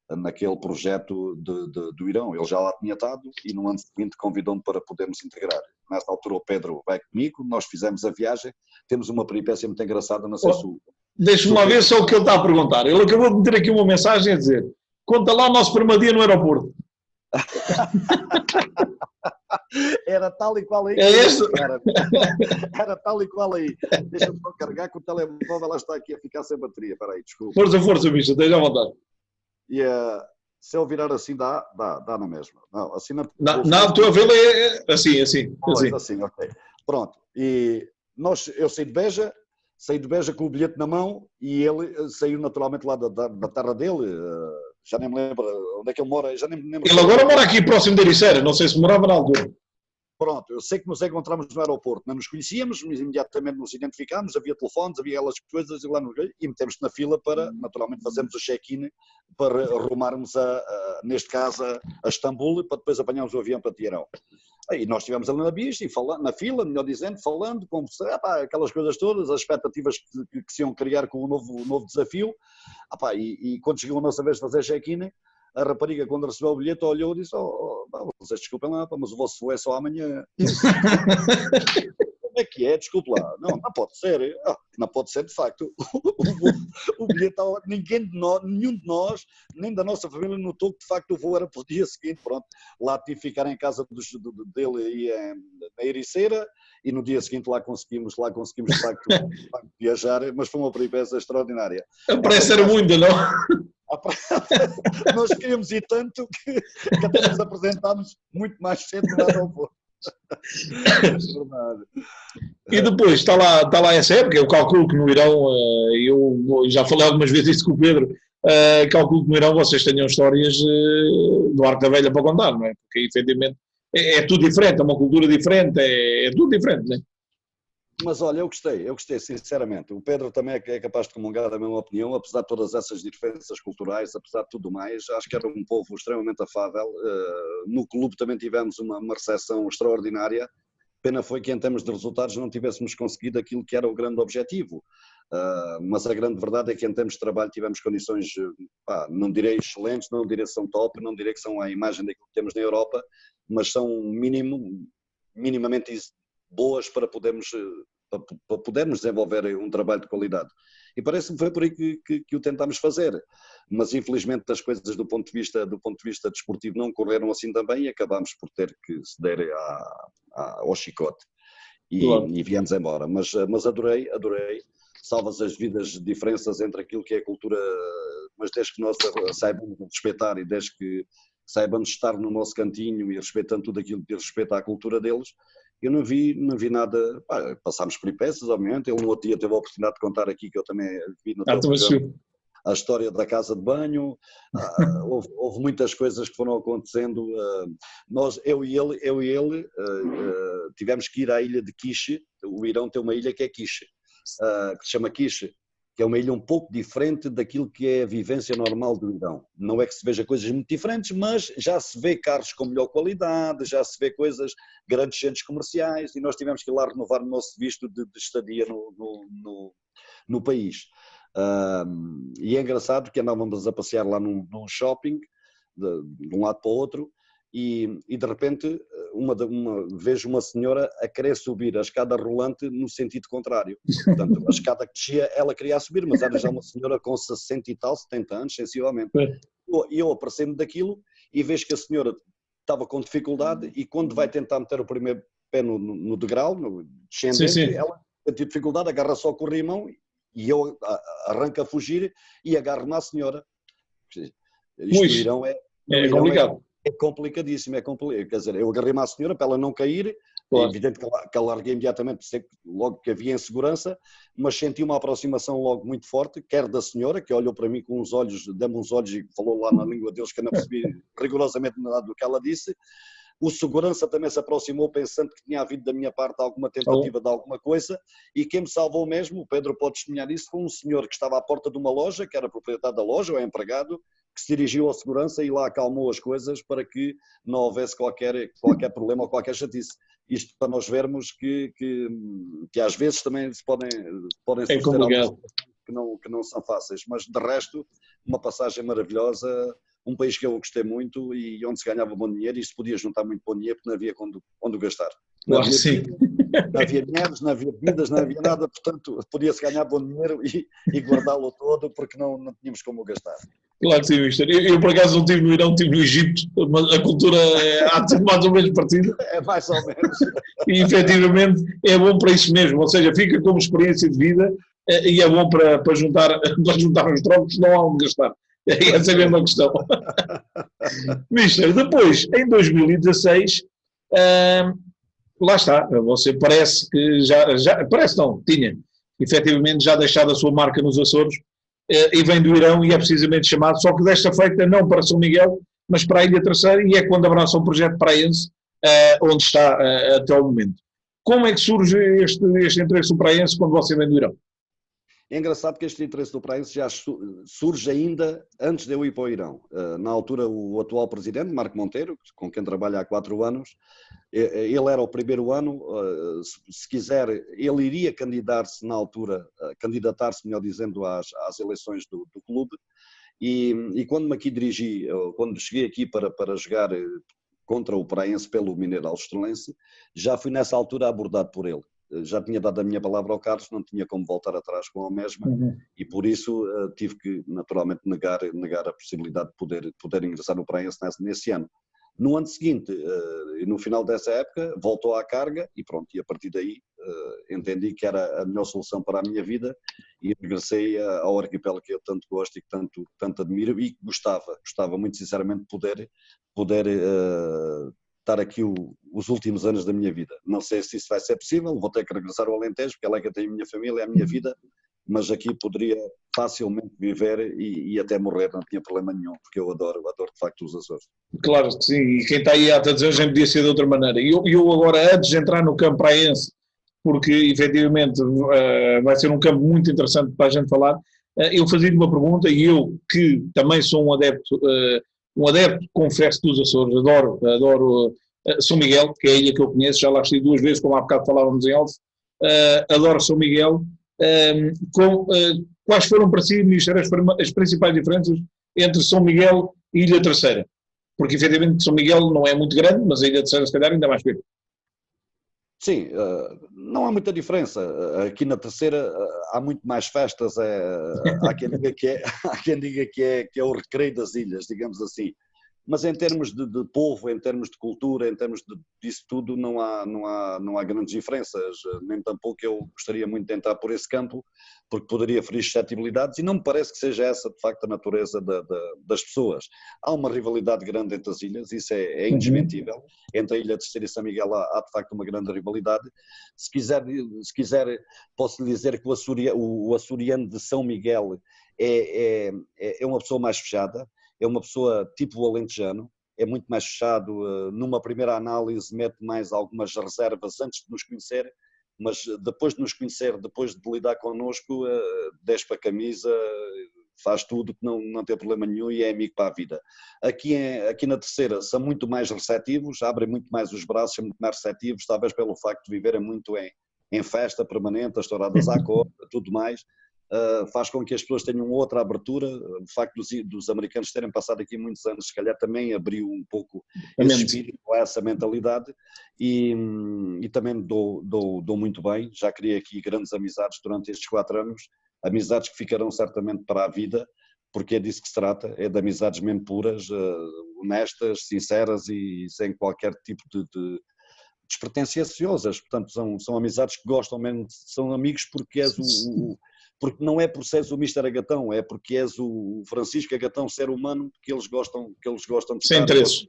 A: naquele projeto do Irão. Ele já lá tinha estado e no ano seguinte convidou-me para podermos integrar. Nesta altura o Pedro vai comigo, nós fizemos a viagem, temos uma peripécia muito engraçada, não sei se o...
B: Deixa-me lá ver só o que ele está a perguntar. Ele acabou de meter aqui uma mensagem a dizer: conta lá o nosso primeiro dia no aeroporto.
A: Era tal e qual aí.
B: É isso?
A: Era tal e qual aí. Deixa-me só carregar que o telemóvel lá está aqui a ficar sem bateria. Espera aí, desculpa.
B: Força, bicho, esteja à vontade.
A: E se eu virar assim dá na mesma. Não, assim
B: não, estou a vê-lo assim.
A: Assim, ok. Pronto. E eu saí de Beja com o bilhete na mão e ele saiu naturalmente lá da terra dele. Já nem me lembro onde é que ele mora. Já nem me lembro.
B: Ele agora mora aqui próximo de Ericeira, não sei se morava na altura.
A: Pronto, eu sei que nos encontramos no aeroporto, não nos conhecíamos, mas imediatamente nos identificámos, havia telefones, havia aquelas coisas e metemos na fila para, naturalmente, fazermos o check-in para arrumarmos, neste caso, a Istambul, para depois apanharmos o avião para Teherão. Aí nós estivemos ali na bicha, na fila, melhor dizendo, falando, aquelas coisas todas, as expectativas que se iam criar com o novo desafio. E quando chegou a nossa vez de fazer check-in, a rapariga, quando recebeu o bilhete, olhou e disse: vocês desculpem lá, mas o vosso voo é só amanhã. Como é que é? Desculpe lá. Não pode ser. Não pode ser, de facto. O bilhete, nenhum de nós, nem da nossa família, notou que, de facto, o voo era para o dia seguinte. Pronto, lá tive que ficar em casa dele aí na Ericeira, e no dia seguinte lá conseguimos de facto, viajar, mas foi uma peripécia extraordinária.
B: A pressa era muita, não?
A: Nós queríamos ir tanto que até nos apresentámos muito mais cedo no aeroporto.
B: E depois está lá essa época. Eu calculo que no Irão, eu já falei algumas vezes isso com o Pedro, calculo que no Irão vocês tenham histórias do Arco da Velha para contar, não é? Porque efetivamente é tudo diferente, é uma cultura diferente, é tudo diferente, não é?
A: Mas olha, eu gostei sinceramente. O Pedro também é capaz de comungar da mesma opinião, apesar de todas essas diferenças culturais, apesar de tudo mais, acho que era um povo extremamente afável. No clube também tivemos uma recepção extraordinária Pena foi que em termos de resultados não tivéssemos conseguido aquilo que era o grande objetivo. Mas a grande verdade é que em termos de trabalho tivemos condições, não direi excelentes, não direi que são top, não direi que são à imagem daquilo que temos na Europa, mas são minimamente boas para podermos desenvolver um trabalho de qualidade. E parece-me que foi por aí que o tentámos fazer, mas infelizmente as coisas do ponto de vista desportivo não correram assim também e acabámos por ter que ceder ao chicote e viemos embora. Mas adorei, salvas as vidas diferenças entre aquilo que é a cultura, mas desde que nós saibamos respeitar e desde que saibamos estar no nosso cantinho e respeitando tudo aquilo que diz respeito à cultura deles, eu não vi nada. Passámos peripécias, obviamente. Ele no outro dia teve a oportunidade de contar aqui, que eu também vi no teu programa, a história da casa de banho. Houve muitas coisas que foram acontecendo. Eu e ele tivemos que ir à ilha de Quiche. O Irão tem uma ilha que é Quiche, que se chama Quiche, que é uma ilha um pouco diferente daquilo que é a vivência normal do Irão. Não é que se veja coisas muito diferentes, mas já se vê carros com melhor qualidade, já se vê coisas, grandes centros comerciais, e nós tivemos que ir lá renovar o nosso visto de estadia no país. E é engraçado que andávamos a passear lá num shopping, de um lado para o outro, e de repente vejo uma senhora a querer subir a escada rolante no sentido contrário. Portanto, a escada que descia, ela queria subir, mas era já uma senhora com 60 e tal, 70 anos, sensivelmente. E eu apercebo-me daquilo e vejo que a senhora estava com dificuldade e quando vai tentar meter o primeiro pé no degrau, no descendente, sim. Ela tem dificuldade, agarra só com o corrimão e eu arranco a fugir e agarro-me à senhora. Isto no Irão é
B: complicado.
A: É complicadíssimo, quer dizer, eu agarrei-me à senhora para ela não cair, claro. É evidente que ela larguei imediatamente, logo que havia insegurança, mas senti uma aproximação logo muito forte, quer da senhora, que olhou para mim com uns olhos, deu-me uns olhos e falou lá na língua deles que eu não percebi rigorosamente nada do que ela disse. O segurança também se aproximou pensando que tinha havido da minha parte alguma tentativa de alguma coisa e quem me salvou mesmo, o Pedro pode testemunhar isso, foi um senhor que estava à porta de uma loja, que era proprietário da loja ou empregado, que se dirigiu à segurança e lá acalmou as coisas para que não houvesse qualquer problema ou qualquer chatice. Isto para nós vermos que às vezes também se podem suceder algumas coisas que não são fáceis, mas de resto, uma passagem maravilhosa, um país que eu gostei muito e onde se ganhava bom dinheiro e se podia juntar muito bom dinheiro porque não havia onde gastar. Não havia não havia dinheiros, não havia bebidas, não havia nada, portanto podia-se ganhar bom dinheiro e guardá-lo todo porque não tínhamos como gastar.
B: Claro que sim, Mister. Eu por acaso não estive no Irão, estive no Egito, mas a cultura há de ser mais ou menos parecida.
A: É mais ou menos.
B: E efetivamente é bom para isso mesmo, ou seja, fica como experiência de vida e é bom para juntar os trocos, não há onde gastar. Essa é a mesma questão. Mister, depois, em 2016, lá está, você parece que parece não, tinha efetivamente já deixado a sua marca nos Açores e vem do Irão e é precisamente chamado, só que desta feita não para São Miguel, mas para a Ilha Terceira e é quando abraça um projeto praense, onde está até o momento. Como é que surge este interesse do praense quando você vem do Irão?
A: É engraçado que este interesse do praense já surge ainda antes de eu ir para o Irão. Na altura, o atual presidente, Marco Monteiro, com quem trabalho há 4 anos, ele era o primeiro ano, se quiser, ele iria candidatar-se na altura, melhor dizendo, às eleições do clube, e quando me aqui dirigi, quando cheguei aqui para jogar contra o praense pelo Mineirão Estrelense, já fui nessa altura abordado por ele. Já tinha dado a minha palavra ao Carlos, não tinha como voltar atrás com a mesma e por isso tive que naturalmente negar a possibilidade de poder ingressar no Praense nesse ano. No ano seguinte, no final dessa época, voltou à carga e pronto, e a partir daí entendi que era a melhor solução para a minha vida e regressei ao arquipélago que eu tanto gosto e que tanto admiro e gostava muito sinceramente de poder estar aqui os últimos anos da minha vida. Não sei se isso vai ser possível, vou ter que regressar ao Alentejo, porque é lá que eu tenho a minha família, é a minha vida, mas aqui poderia facilmente viver e até morrer, não tinha problema nenhum, porque eu adoro de facto os Açores.
B: Claro que sim, e quem está aí a dizer já podia ser de outra maneira. E eu agora, antes de entrar no campo praense, porque efetivamente vai ser um campo muito interessante para a gente falar, eu fazia-lhe uma pergunta, e eu que também sou um adepto, confesso, dos Açores, adoro São Miguel, que é a ilha que eu conheço, já lá estive 2 vezes, como há bocado falávamos em Alves, adoro São Miguel. Quais foram para si, Ministério, as principais diferenças entre São Miguel e Ilha Terceira? Porque efetivamente São Miguel não é muito grande, mas a Ilha Terceira se calhar ainda mais pequena.
A: Sim, não há muita diferença. Aqui na Terceira há muito mais festas. Há quem diga há quem diga que é o recreio das ilhas, digamos assim. Mas em termos de povo, em termos de cultura, em termos disso tudo, não há grandes diferenças. Nem tampouco eu gostaria muito de entrar por esse campo, porque poderia ferir suscetibilidades, e não me parece que seja essa, de facto, a natureza das pessoas. Há uma rivalidade grande entre as ilhas, isso é indesmentível. Entre a Ilha Terceira e São Miguel há, de facto, uma grande rivalidade. Se quiser posso lhe dizer que o açoriano de São Miguel é uma pessoa mais fechada. É uma pessoa tipo o alentejano, é muito mais fechado, numa primeira análise mete mais algumas reservas antes de nos conhecer, mas depois de nos conhecer, depois de lidar connosco, despe a camisa, faz tudo, que não tem problema nenhum e é amigo para a vida. Aqui na Terceira são muito mais receptivos, abrem muito mais os braços, são muito mais receptivos, talvez pelo facto de viverem muito em festa permanente, as touradas à corda, tudo mais. Faz com que as pessoas tenham outra abertura. O facto dos americanos terem passado aqui muitos anos, se calhar também abriu um pouco esse espírito, essa mentalidade, e também dou muito bem. Já criei aqui grandes amizades durante estes 4 anos, amizades que ficarão certamente para a vida, porque é disso que se trata, é de amizades mesmo puras, honestas, sinceras e sem qualquer tipo de despretensiosas. Portanto, são amizades que gostam mesmo, são amigos porque porque não é por seres o Mister Agatão, é porque és o Francisco Agatão, ser humano, que eles gostam de
B: sem interesse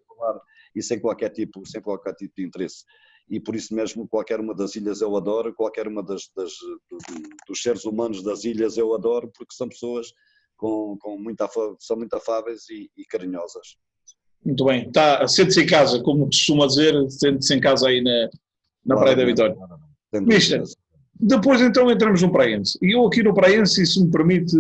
A: e sem qualquer tipo de interesse. E por isso mesmo qualquer uma das ilhas eu adoro, qualquer uma dos seres humanos das ilhas eu adoro, porque são pessoas são muito afáveis e carinhosas.
B: Muito bem, sente-se em casa, como costuma dizer, sente-se em casa aí na Praia da Vitória. Mister, depois então entramos no Praense, e eu aqui no Praense, se me permite,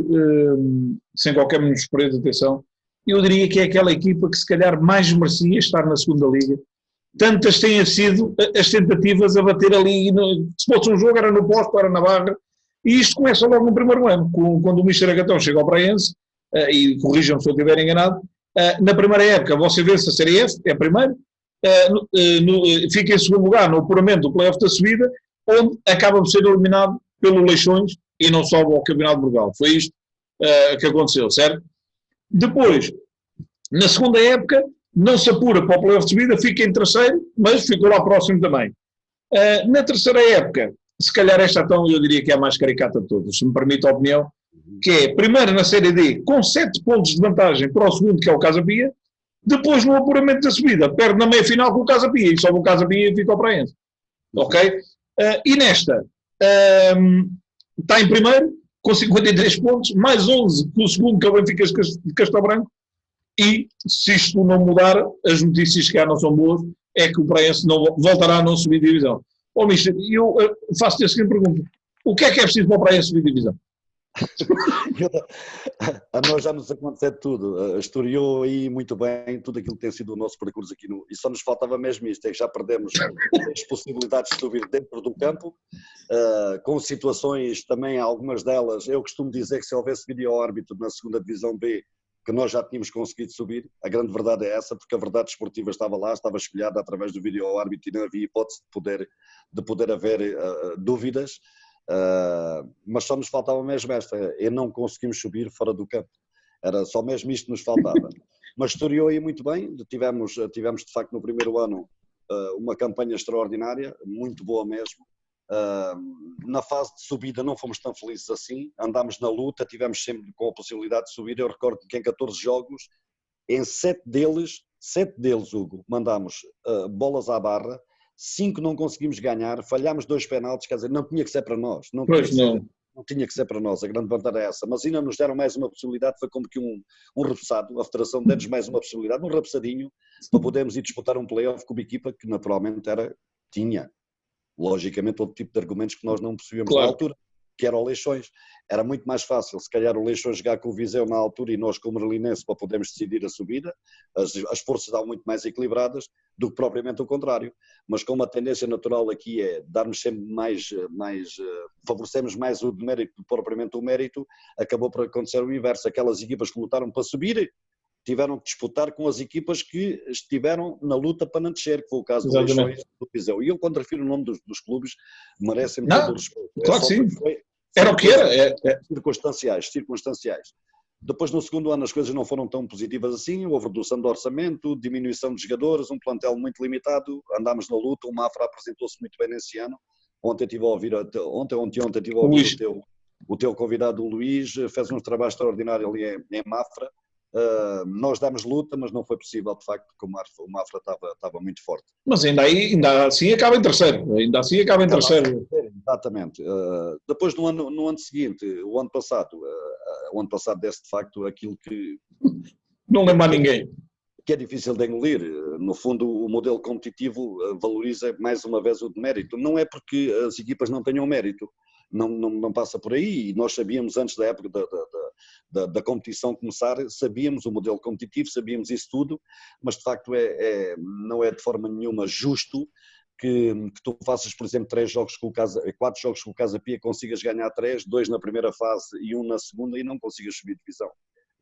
B: sem qualquer menosprezo de atenção, eu diria que é aquela equipa que se calhar mais merecia estar na segunda liga. Tantas têm sido as tentativas a bater ali, se fosse um jogo era no posto, era na barra, e isto começa logo no primeiro ano, quando o Mister Agatão chega ao Praense, e corrijam-me se eu estiver enganado, na primeira época você vence a Série F, é primeiro, fica em segundo lugar no apuramento do play-off da subida, onde acaba por ser eliminado pelo Leixões e não sobe ao Campeonato de Portugal. Foi isto que aconteceu, certo? Depois, na segunda época, não se apura para o play-off de subida, fica em terceiro, mas ficou lá próximo também. Na terceira época, se calhar esta então eu diria que é a mais caricata de todas, se me permite a opinião, que é primeiro na Série D com 7 pontos de vantagem para o segundo, que é o Casa Pia, depois no apuramento da subida, perde na meia-final com o Casa Pia e sobe o Casa Pia e fica ao Praense. Ok? E nesta, está em primeiro, com 53 pontos, mais 11 com o segundo, que é o Benfica de Castelo Branco, e se isto não mudar, as notícias que há não são boas, é que o Praense não voltará a não subir divisão. Mister, eu faço-te a seguinte pergunta: o que é preciso para o Praense subir divisão?
A: A nós já nos aconteceu tudo, historiou aí muito bem tudo aquilo que tem sido o nosso percurso aqui e só nos faltava mesmo isto, é que já perdemos as possibilidades de subir dentro do campo, com situações também, algumas delas, eu costumo dizer que se houvesse vídeo-árbitro na segunda divisão B, que nós já tínhamos conseguido subir, a grande verdade é essa, porque a verdade esportiva estava lá, estava espelhada através do vídeo-árbitro e não havia hipótese de poder haver dúvidas. Mas só nos faltava mesmo esta, e não conseguimos subir fora do campo, era só mesmo isto que nos faltava. Mas historiou aí muito bem, tivemos de facto no primeiro ano uma campanha extraordinária, muito boa mesmo. Na fase de subida não fomos tão felizes assim, andámos na luta, tivemos sempre com a possibilidade de subir. Eu recordo que em 14 jogos, em 7 deles, Hugo, mandámos bolas à barra, 5 não conseguimos ganhar, falhámos 2 penaltis, quer dizer, não tinha que ser para nós, não tinha que ser para nós, a grande vantagem é essa, mas ainda nos deram mais uma possibilidade, foi como que um repousado, a Federação deu-nos mais uma possibilidade, um repousadinho, para podermos ir disputar um play-off com uma equipa que naturalmente tinha, logicamente, outro tipo de argumentos que nós não possuíamos na altura. que era o Leixões. Era muito mais fácil, se calhar, o Leixões jogar com o Viseu na altura e nós com o Merlinense para podermos decidir a subida, as forças estavam muito mais equilibradas do que propriamente o contrário. Mas como a tendência natural aqui é darmos sempre favorecemos mais o demérito do que propriamente o mérito, acabou por acontecer o inverso. Aquelas equipas que lutaram para subir tiveram que disputar com as equipas que estiveram na luta para não descer, que foi o caso do Leixões e do Viseu. E eu, quando refiro o nome dos clubes, merecem-me todo o respeito.
B: Claro que sim. Era o que era.
A: Circunstanciais. Depois, no segundo ano, as coisas não foram tão positivas assim, houve redução de orçamento, diminuição de jogadores, um plantel muito limitado, andámos na luta, o Mafra apresentou-se muito bem nesse ano. Ontem estive a ouvir o teu convidado, o Luís, fez um trabalho extraordinário ali em Mafra. Nós damos luta, mas não foi possível, de facto, porque o Mafra estava muito forte.
B: Mas ainda assim acaba em terceiro.
A: Exatamente. Depois, no ano seguinte, o ano passado desse, de facto, aquilo que...
B: Não lembra a ninguém.
A: Que é difícil de engolir. No fundo, o modelo competitivo valoriza mais uma vez o demérito. Não é porque as equipas não tenham mérito. Não passa por aí, e nós sabíamos antes da época da competição começar, sabíamos o modelo competitivo, sabíamos isso tudo, mas de facto não é de forma nenhuma justo que tu faças, por exemplo, 4 jogos com o Casa Pia, consigas ganhar 3, 2 na primeira fase e 1 na segunda e não consigas subir divisão.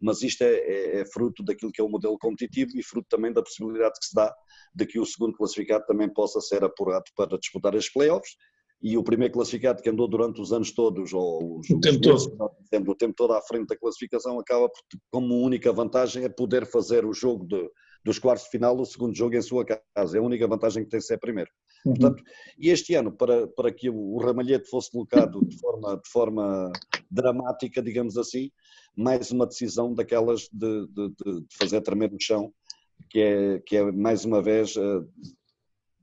A: Mas isto é fruto daquilo que é o modelo competitivo e fruto também da possibilidade que se dá de que o segundo classificado também possa ser apurado para disputar as playoffs. E o primeiro classificado que andou durante os anos todos, ou o tempo todo à frente da classificação, acaba por, como única vantagem, é poder fazer o jogo dos quartos de final, o segundo jogo em sua casa. É a única vantagem que tem de ser primeiro. Portanto, e este ano, para que o ramalhete fosse colocado de forma dramática, digamos assim, mais uma decisão daquelas de fazer tremer no chão, que é mais uma vez...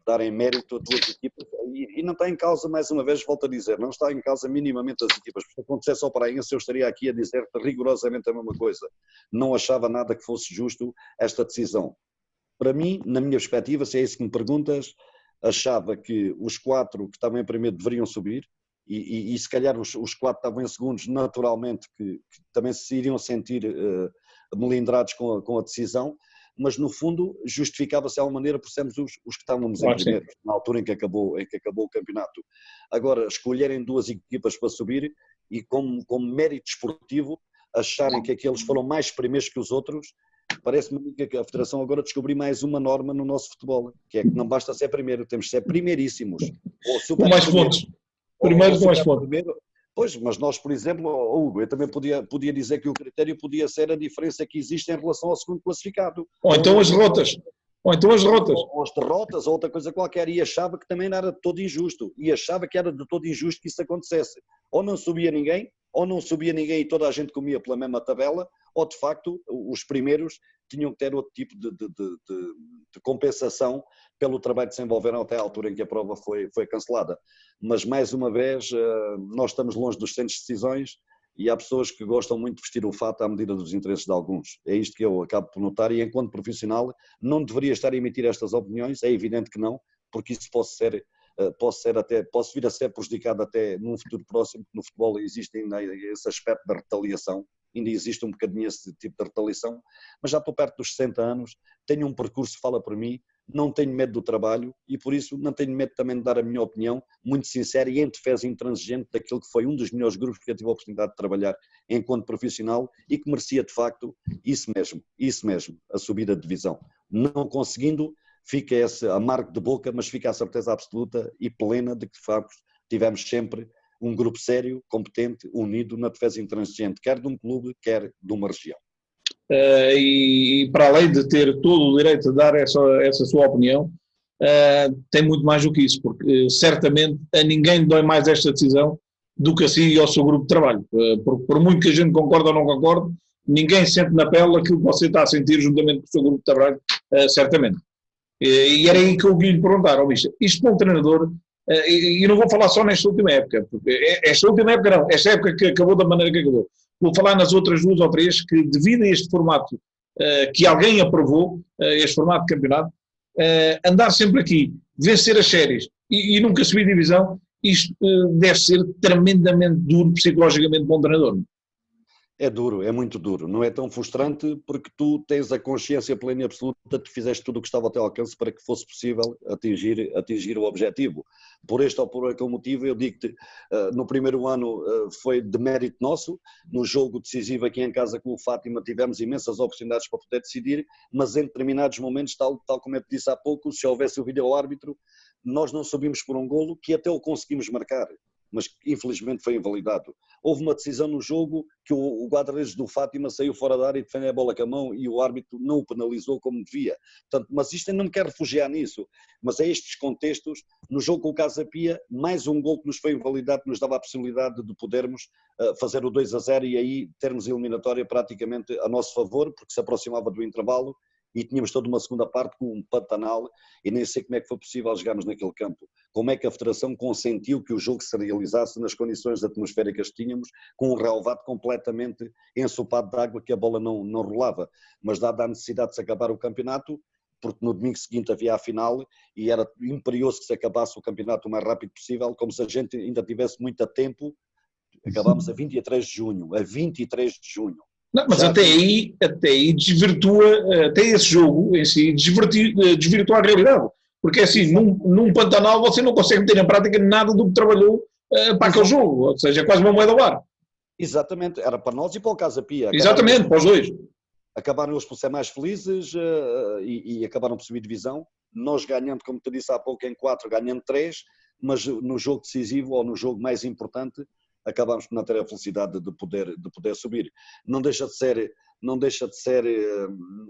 A: darem mérito a duas equipas, e não está em causa, mais uma vez, volto a dizer, não está em causa minimamente as equipas. Se acontecesse ao Paraense, eu estaria aqui a dizer rigorosamente a mesma coisa. Não achava nada que fosse justo esta decisão. Para mim, na minha perspectiva, se é isso que me perguntas, achava que os 4 que estavam em primeiro deveriam subir, e se calhar os 4 que estavam em segundos, naturalmente, que também se iriam sentir melindrados com a decisão, mas no fundo justificava-se de alguma maneira por sermos os que estávamos em primeiro, na altura em que acabou o campeonato. Agora, escolherem 2 equipas para subir e como mérito esportivo acharem que aqueles foram mais primeiros que os outros, parece-me que a Federação agora descobriu mais uma norma no nosso futebol, que é que não basta ser primeiro, temos de ser primeiríssimos.
B: Com mais pontos. Primeiro com mais pontos.
A: Pois, mas nós, por exemplo, Hugo, eu também podia dizer que o critério podia ser a diferença que existe em relação ao segundo classificado.
B: Ou então as rotas. Ou
A: as derrotas, ou outra coisa qualquer, e achava que também era de todo injusto. E achava que era de todo injusto que isso acontecesse. Ou não subia ninguém e toda a gente comia pela mesma tabela, ou de facto os primeiros tinham que ter outro tipo de compensação pelo trabalho que desenvolveram até à altura em que a prova foi cancelada. Mas mais uma vez nós estamos longe dos centros de decisões e há pessoas que gostam muito de vestir o fato à medida dos interesses de alguns. É isto que eu acabo por notar, e enquanto profissional não deveria estar a emitir estas opiniões, é evidente que não, porque isso posso vir a ser prejudicado até num futuro próximo, porque no futebol existe ainda esse aspecto da retaliação, ainda existe um bocadinho esse tipo de retaliação, mas já estou perto dos 60 anos, tenho um percurso que fala por mim, não tenho medo do trabalho e por isso não tenho medo também de dar a minha opinião muito sincera e em defesa intransigente daquilo que foi um dos melhores grupos que eu tive a oportunidade de trabalhar enquanto profissional e que merecia de facto isso mesmo, a subida de divisão. Não conseguindo, fica esse amargo de boca, mas fica a certeza absoluta e plena de que de facto tivemos sempre um grupo sério, competente, unido na defesa intransigente, quer de um clube, quer de uma região.
B: E para além de ter todo o direito de dar essa sua opinião, tem muito mais do que isso, porque certamente a ninguém dói mais esta decisão do que a si e ao seu grupo de trabalho. Por muito que a gente concorde ou não concorde, ninguém sente na pele aquilo que você está a sentir juntamente com o seu grupo de trabalho, certamente. E era aí que eu queria lhe perguntar, isto para um treinador, e não vou falar só nesta última época, porque esta última época não, esta época que acabou da maneira que acabou. Vou falar nas outras 2 ou 3 que, devido a este formato que alguém aprovou, este formato de campeonato, andar sempre aqui, vencer as séries e nunca subir divisão, isto deve ser tremendamente duro psicologicamente para um treinador.
A: É duro, é muito duro. Não é tão frustrante porque tu tens a consciência plena e absoluta de que fizeste tudo o que estava ao teu alcance para que fosse possível atingir o objetivo. Por este ou por aquele motivo, eu digo-te, no primeiro ano foi de mérito nosso, no jogo decisivo aqui em casa com o Fátima tivemos imensas oportunidades para poder decidir, mas em determinados momentos, tal como eu te disse há pouco, se houvesse o vídeo-árbitro, nós não subimos por um golo que até o conseguimos marcar, mas infelizmente foi invalidado. Houve uma decisão no jogo que o guarda-redes do Fátima saiu fora da área e defendeu a bola com a mão e o árbitro não o penalizou como devia. Portanto, mas isto eu não me quero refugiar nisso, mas é estes contextos. No jogo com o Casa Pia, mais um gol que nos foi invalidado, que nos dava a possibilidade de podermos fazer o 2-0 e aí termos a eliminatória praticamente a nosso favor, porque se aproximava do intervalo e tínhamos toda uma segunda parte com um Pantanal e nem sei como é que foi possível jogarmos naquele campo. Como é que a Federação consentiu que o jogo se realizasse nas condições atmosféricas que tínhamos, com um relvado completamente ensopado de água que a bola não rolava. Mas dada a necessidade de se acabar o campeonato, porque no domingo seguinte havia a final e era imperioso que se acabasse o campeonato o mais rápido possível, como se a gente ainda tivesse muito tempo, acabámos a 23 de junho, a 23 de junho.
B: Não, mas até aí desvirtua, até esse jogo em si, desvirtua a realidade. Porque assim, num Pantanal você não consegue meter em prática nada do que trabalhou para aquele jogo, ou seja, é quase uma moeda ao ar.
A: Exatamente, era para nós e para o Casa Pia.
B: Exatamente, para os dois.
A: Acabaram eles por ser mais felizes e acabaram por subir divisão. Nós ganhando, como te disse há pouco, em 4, ganhando 3, mas no jogo decisivo ou no jogo mais importante, acabámos por não ter a felicidade de poder subir. Não deixa de ser,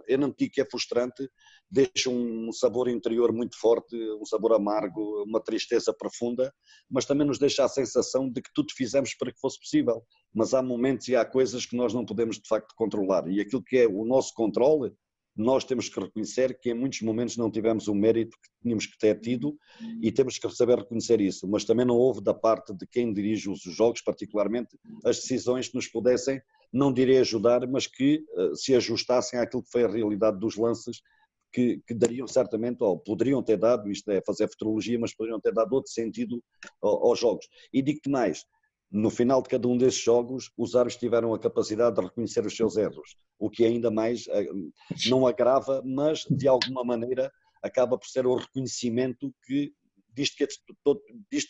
A: eu não digo que é frustrante, deixa um sabor interior muito forte, um sabor amargo, uma tristeza profunda, mas também nos deixa a sensação de que tudo fizemos para que fosse possível. Mas há momentos e há coisas que nós não podemos de facto controlar, e aquilo que é o nosso controle, nós temos que reconhecer que em muitos momentos não tivemos o mérito que tínhamos que ter tido e temos que saber reconhecer isso, mas também não houve da parte de quem dirige os jogos, particularmente, as decisões que nos pudessem, não direi ajudar, mas que se ajustassem àquilo que foi a realidade dos lances, que dariam certamente, ou poderiam ter dado, isto é fazer futurologia, mas poderiam ter dado outro sentido aos jogos. E digo-te mais, no final de cada um desses jogos, os árbitros tiveram a capacidade de reconhecer os seus erros, o que ainda mais não agrava, mas de alguma maneira acaba por ser o reconhecimento disto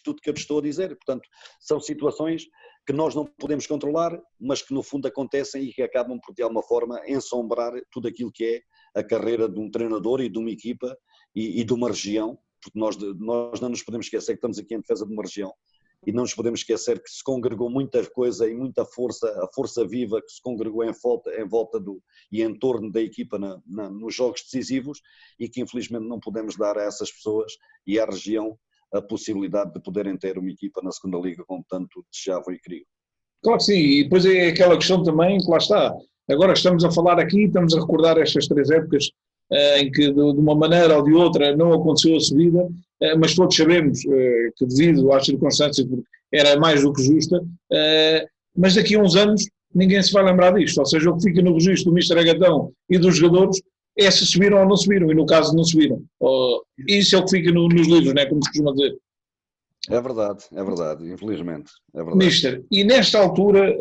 A: tudo que eu te estou a dizer. Portanto, são situações que nós não podemos controlar, mas que no fundo acontecem e que acabam por, de alguma forma, ensombrar tudo aquilo que é a carreira de um treinador e de uma equipa e de uma região, porque nós não nos podemos esquecer que estamos aqui em defesa de uma região. E não nos podemos esquecer que se congregou muita coisa e muita força, a força viva que se congregou em volta e em torno da equipa nos jogos decisivos e que infelizmente não podemos dar a essas pessoas e à região a possibilidade de poderem ter uma equipa na segunda liga como tanto desejavam e queriam.
B: Claro que sim, e depois é aquela questão também que lá está. Agora estamos a falar aqui, estamos a recordar estas 3 épocas em que de uma maneira ou de outra não aconteceu a subida, mas todos sabemos que devido às circunstâncias era mais do que justa, mas daqui a uns anos ninguém se vai lembrar disto, ou seja, o que fica no registro do Mister Agatão e dos jogadores é se subiram ou não subiram, e no caso não subiram. Isso é o que fica nos livros, né, como se costuma dizer.
A: É verdade, infelizmente. É verdade.
B: Mister, e nesta altura,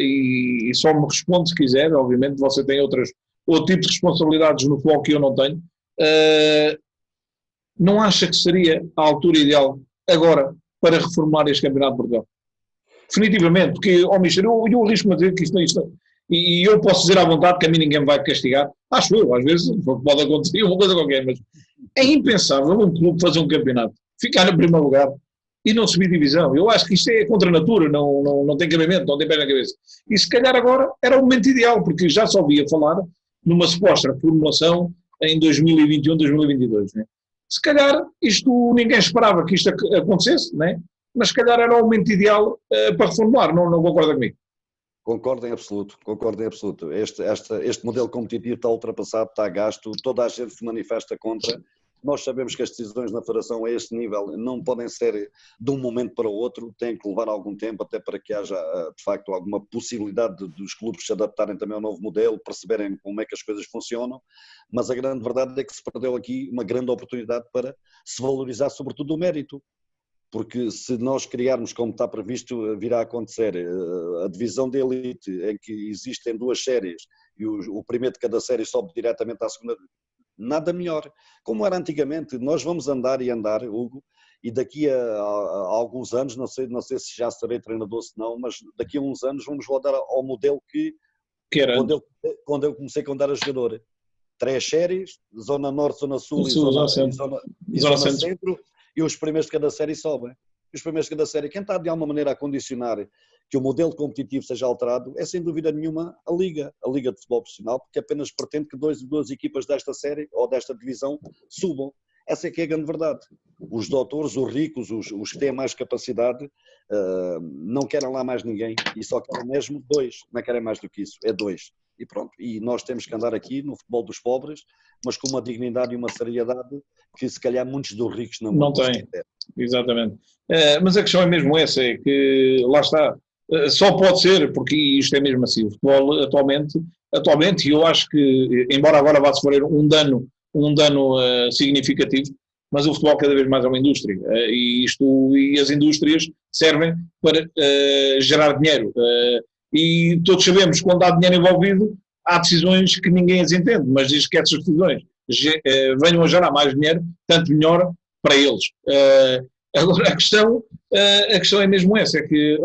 B: e só me responde se quiser, obviamente você tem outro tipo de responsabilidades no qual que eu não tenho, não acha que seria a altura ideal agora para reformar este Campeonato de Portugal? Definitivamente, porque, Mister, eu arrisco-me a dizer que isto e eu posso dizer à vontade que a mim ninguém me vai castigar, acho eu, às vezes pode acontecer uma coisa qualquer, mas é impensável um clube fazer um campeonato, ficar no primeiro lugar e não subir divisão. Eu acho que isto é contra a natura, não tem cabimento, não tem pé na cabeça. E se calhar agora era o momento ideal, porque já só ouvia falar numa suposta reformulação em 2021, 2022. Né? Se calhar isto ninguém esperava que isto acontecesse, né? Mas se calhar era o momento ideal para reformular, não concorda comigo?
A: Concordo em absoluto. Este modelo competitivo está ultrapassado, está gasto, toda a gente se manifesta contra. Nós sabemos que as decisões na Federação a este nível não podem ser de um momento para o outro, têm que levar algum tempo até para que haja, de facto, alguma possibilidade dos clubes se adaptarem também ao novo modelo, perceberem como é que as coisas funcionam, mas a grande verdade é que se perdeu aqui uma grande oportunidade para se valorizar sobretudo o mérito. porque se nós criarmos, como está previsto, virá a acontecer, a divisão de elite, em que existem 2 séries e o primeiro de cada série sobe diretamente à segunda, nada melhor. Como era antigamente, nós vamos andar e andar, Hugo, e daqui a alguns anos, não sei se já serei treinador, se não, mas daqui a uns anos vamos voltar ao modelo que
B: era
A: quando eu comecei quando era jogador. 3 séries, Zona Norte, Zona Sul
B: Zona
A: Zona Centro, e os primeiros de cada série sobem. Os primeiros de cada série, quem está de alguma maneira a condicionar que o modelo competitivo seja alterado é sem dúvida nenhuma a Liga de Futebol Profissional, porque apenas pretende que duas equipas desta série ou desta divisão subam. Essa é que é a grande verdade. Os doutores, os ricos, os que têm mais capacidade, não querem lá mais ninguém e só querem mesmo 2, não querem mais do que isso, é 2. E pronto, e nós temos que andar aqui no futebol dos pobres, mas com uma dignidade e uma seriedade que se calhar muitos dos ricos
B: não têm. Exatamente. Mas a questão é mesmo essa, é que lá está, só pode ser, porque isto é mesmo assim, o futebol atualmente, e eu acho que, embora agora vá sofrer um dano significativo, mas o futebol cada vez mais é uma indústria, e as indústrias servem para gerar dinheiro, e todos sabemos que quando há dinheiro envolvido, há decisões que ninguém as entende, mas diz que essas decisões venham a gerar mais dinheiro, tanto melhor para eles. Agora a questão é mesmo essa, é que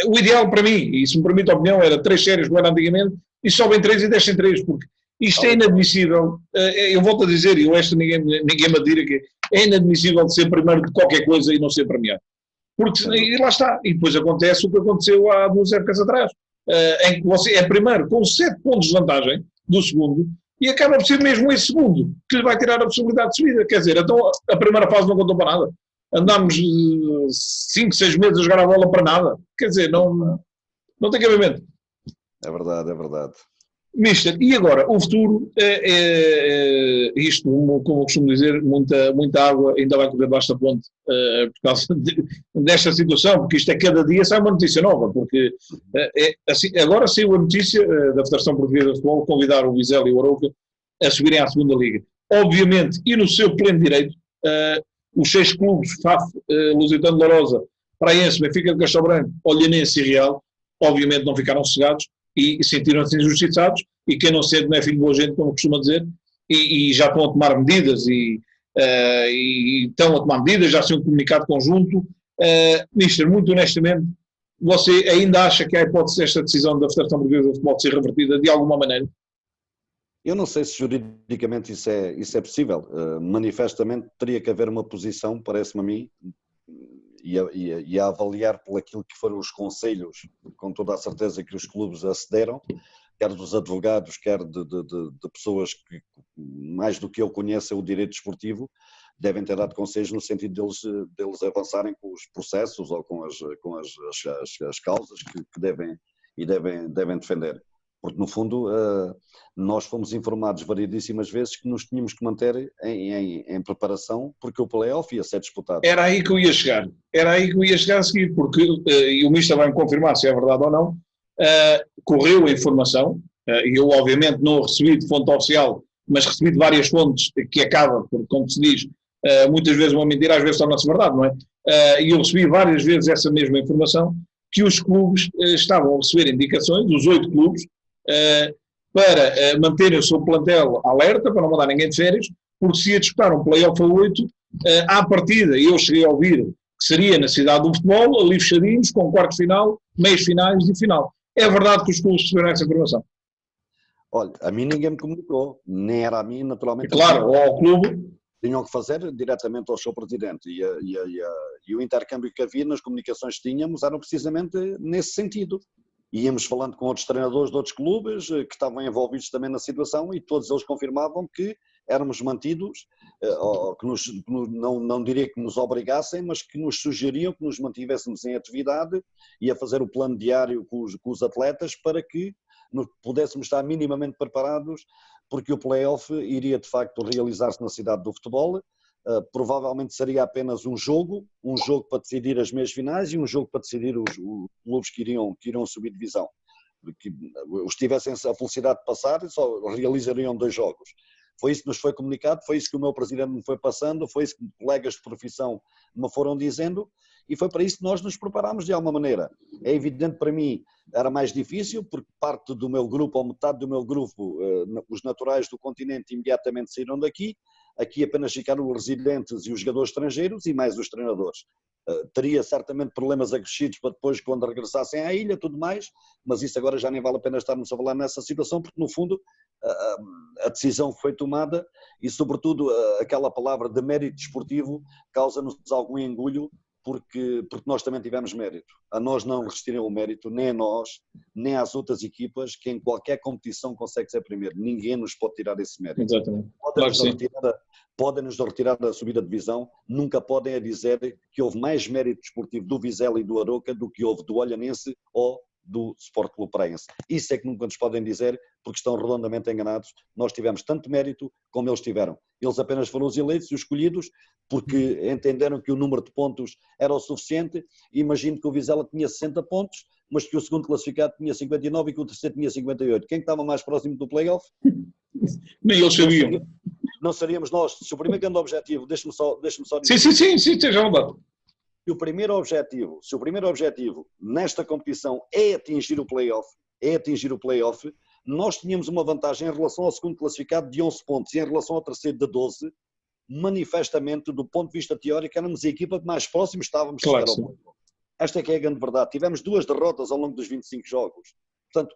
B: o ideal para mim, e se me permite a opinião, era 3 séries como era antigamente, e sobem 3 e descem 3, porque isto é inadmissível. Eu volto a dizer, e ninguém me adira que é inadmissível ser primeiro de qualquer coisa e não ser premiado. Porque, e lá está, e depois acontece o que aconteceu há 2 épocas atrás, em que você é primeiro com 7 pontos de vantagem do segundo, e acaba por ser mesmo esse segundo que lhe vai tirar a possibilidade de subida. Quer dizer, então a primeira fase não contou para nada. Andámos 5, 6 meses a jogar a bola para nada. Quer dizer, não tem cabimento.
A: É verdade, é verdade.
B: Mister, e agora, o futuro isto, como eu costumo dizer, muita água ainda vai correr debaixo da ponte por causa desta situação, porque isto é cada dia sai uma notícia nova, porque assim, agora saiu a notícia da Federação Portuguesa de Futebol convidar o Vizela e o Arouca a subirem à segunda liga. Obviamente, e no seu pleno direito, os 6 clubes, FAF, Lusitano de Lourosa, Praense, Benfica de Castelo Branco, Olhanense e Real, obviamente não ficaram sossegados, e sentiram-se injustiçados, e quem não sente não é filho de boa gente, como costuma dizer, e já estão a tomar medidas, e estão a tomar medidas, já saiu um comunicado conjunto. Mister, muito honestamente, você ainda acha que há hipótese desta decisão da Federação Portuguesa de Futebol ser revertida de alguma maneira?
A: Eu não sei se juridicamente isso é possível. Manifestamente teria que haver uma posição, parece-me a mim, e a avaliar por aquilo que foram os conselhos, com toda a certeza que os clubes acederam, quer dos advogados, quer de pessoas que, mais do que eu conheço o direito desportivo, devem ter dado conselhos no sentido deles avançarem com os processos ou com as causas que devem defender. Porque, no fundo, nós fomos informados variedíssimas vezes que nos tínhamos que manter em preparação, porque o play-off ia ser disputado.
B: Era aí que eu ia chegar a seguir, porque, e o Mister vai-me confirmar se é verdade ou não, correu a informação, e eu obviamente não recebi de fonte oficial, mas recebi de várias fontes que acaba, porque como se diz, muitas vezes uma mentira, às vezes torna-se verdade, não é? E eu recebi várias vezes essa mesma informação, que os clubes estavam a receber indicações, os 8 clubes, para manterem o seu plantel alerta, para não mandar ninguém de férias, porque se ia disputar um play-off a 8, à partida, eu cheguei a ouvir que seria na cidade do futebol, ali fechadinhos, com quartos final, meios finais e final. É verdade que os clubes receberam essa informação?
A: Olha, a mim ninguém me comunicou, nem era a mim, naturalmente.
B: Claro, ou ao clube.
A: Tinham que fazer diretamente ao seu presidente, e o intercâmbio que havia nas comunicações que tínhamos eram precisamente nesse sentido. Íamos falando com outros treinadores de outros clubes que estavam envolvidos também na situação, e todos eles confirmavam que éramos mantidos, não diria que nos obrigassem, mas que nos sugeriam que nos mantivéssemos em atividade e a fazer o plano diário com os atletas para que pudéssemos estar minimamente preparados, porque o play-off iria de facto realizar-se na cidade do futebol. Provavelmente seria apenas um jogo para decidir as meias finais e um jogo para decidir os clubes que iriam subir divisão. Que os tivessem a felicidade de passar, só realizariam 2 jogos. Foi isso que nos foi comunicado, foi isso que o meu presidente me foi passando, foi isso que colegas de profissão me foram dizendo, e foi para isso que nós nos preparámos de alguma maneira. É evidente para mim, era mais difícil, porque parte do meu grupo, ou metade do meu grupo, os naturais do continente imediatamente saíram daqui, aqui apenas ficaram os residentes e os jogadores estrangeiros e mais os treinadores. Teria certamente problemas acrescidos para depois, quando regressassem à ilha, tudo mais, mas isso agora já nem vale a pena estarmos a falar nessa situação, porque no fundo a decisão foi tomada e sobretudo aquela palavra de mérito desportivo causa-nos algum engulho, porque nós também tivemos mérito. A nós não resistirem o mérito, nem a nós, nem às outras equipas, que em qualquer competição consegue ser primeiro. Ninguém nos pode tirar esse mérito.
B: Exatamente.
A: Podem-nos retirar da subida de divisão, nunca podem dizer que houve mais mérito desportivo do Vizela e do Arouca do que houve do Olhanense ou do Sport Clube Praense. Isso é que nunca nos podem dizer, porque estão redondamente enganados. Nós tivemos tanto mérito como eles tiveram. Eles apenas foram os eleitos e os escolhidos porque entenderam que o número de pontos era o suficiente. Imagino que o Vizela tinha 60 pontos, mas que o segundo classificado tinha 59 e que o terceiro tinha 58. Quem estava mais próximo do play-off?
B: Nem eles sabiam.
A: Não seríamos nós. Se o primeiro grande objetivo, deixe-me só
B: dizer. Sim, esteja à vontade.
A: Se o primeiro objetivo nesta competição é atingir o play-off, nós tínhamos uma vantagem em relação ao segundo classificado de 11 pontos e em relação ao terceiro de 12, manifestamente, do ponto de vista teórico, éramos a equipa que mais próximo estávamos de chegar ao play-off. Esta é que é a grande verdade. Tivemos 2 derrotas ao longo dos 25 jogos. Portanto,